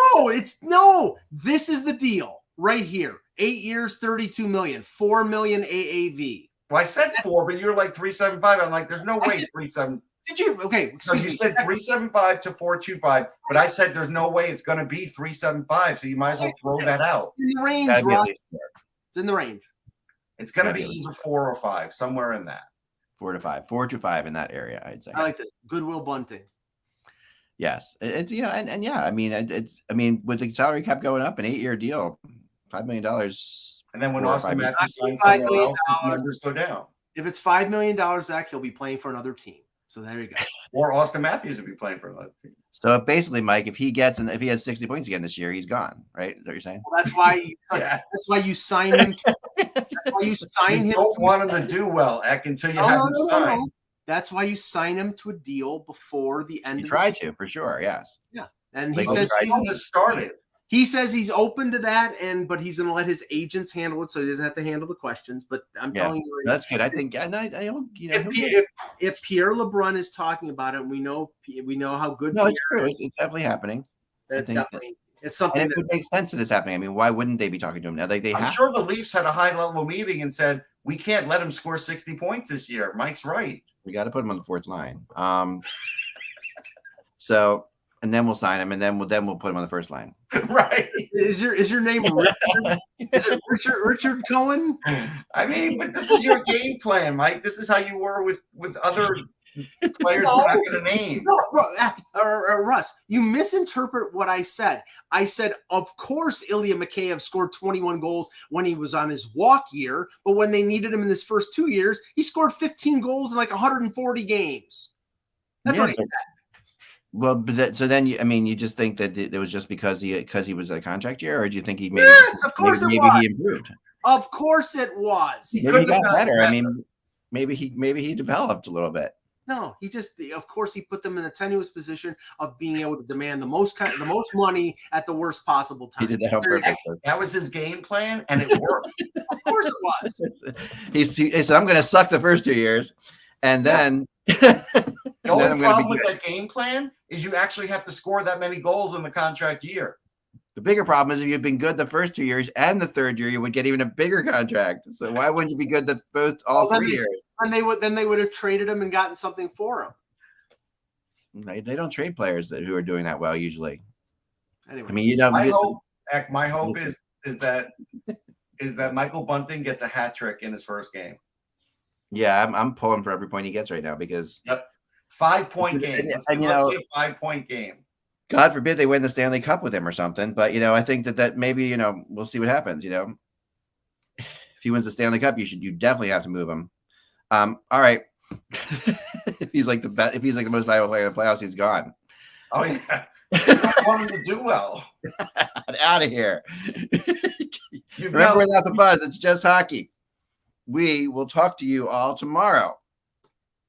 No. This is the deal right here. 8 years, $32 million, $4 million AAV. Well, I said 4, but you're like 3.75. I'm like, there's no way 3.7. Did you? Okay. So you said 3.75 to 4.25, but I said there's no way it's going to be 3.75. So you might as well throw that out. In the range, Ross. It's in the range. It's going to be either 4 or 5, somewhere in that. 4 to 5, 4 to 5 in that area, I'd say. I like this. Goodwill Bunting. Yes, it's and yeah, I mean, with the salary cap going up, an 8-year deal, $5 million. And then when Austin Matthews signs somewhere else, his numbers go down. If it's $5 million, Zach, he'll be playing for another team. So there you go. Or Austin Matthews will be playing for another team. So basically, Mike, if he has 60 points again this year, he's gone. Right? Is that what you're saying? Well, that's why. That's why you sign him. That's why you sign him. You don't want him to do well, Eck, until you have him signed. No. That's why you sign him to a deal before the end. You try to, for sure. Yes. Yeah, and he says he's started. He says he's open to that, but he's going to let his agents handle it, so he doesn't have to handle the questions. But I'm telling you, that's good. I think, if Pierre LeBrun is talking about it, we know how good. No, it's true. It's definitely happening. It's something and it would make sense that it's happening. I mean, why wouldn't they be talking to him now? I'm sure the Leafs had a high-level meeting and said, we can't let him score 60 points this year. Mike's right. We got to put him on the fourth line. So. And then we'll sign him, and then we'll put him on the first line. Right? Is your name Richard? Is it Richard Cohen? I mean, but this is your game plan, Mike. This is how you were with other players we're not going to name. No, Russ, you misinterpret what I said. I said, of course, Ilya Mikheyev scored 21 goals when he was on his walk year, but when they needed him in his first 2 years, he scored 15 goals in like 140 games. That's what I said. Well, so then you just think that it was just because he was a contract year, or do you think he maybe Yes, of course it maybe was. he improved? Of course it was. Maybe he got better. I mean, maybe he developed a little bit. No, of course, he put them in a tenuous position of being able to demand the most money at the worst possible time. He did that on purpose. That was his game plan, and it worked. Of course, it was. He said, "I'm going to suck the first 2 years, and then." The only problem with that game plan is you actually have to score that many goals in the contract year. The bigger problem is if you've been good the first 2 years and the third year, you would get even a bigger contract. So why wouldn't you be good all 3 years? And they would have traded him and gotten something for him. They don't trade players who are doing that well usually. Anyway, I mean, my hope is that Michael Bunting gets a hat trick in his first game. Yeah, I'm pulling for every point he gets right now because 5-point game. Let's see a 5-point game. God forbid they win the Stanley Cup with him or something. But I think that maybe we'll see what happens. If he wins the Stanley Cup, you definitely have to move him. All right. if he's like the most valuable player in the playoffs, he's gone. Oh yeah, I want him to do well. Out of here. Remember, without the buzz, it's just hockey. We will talk to you all tomorrow.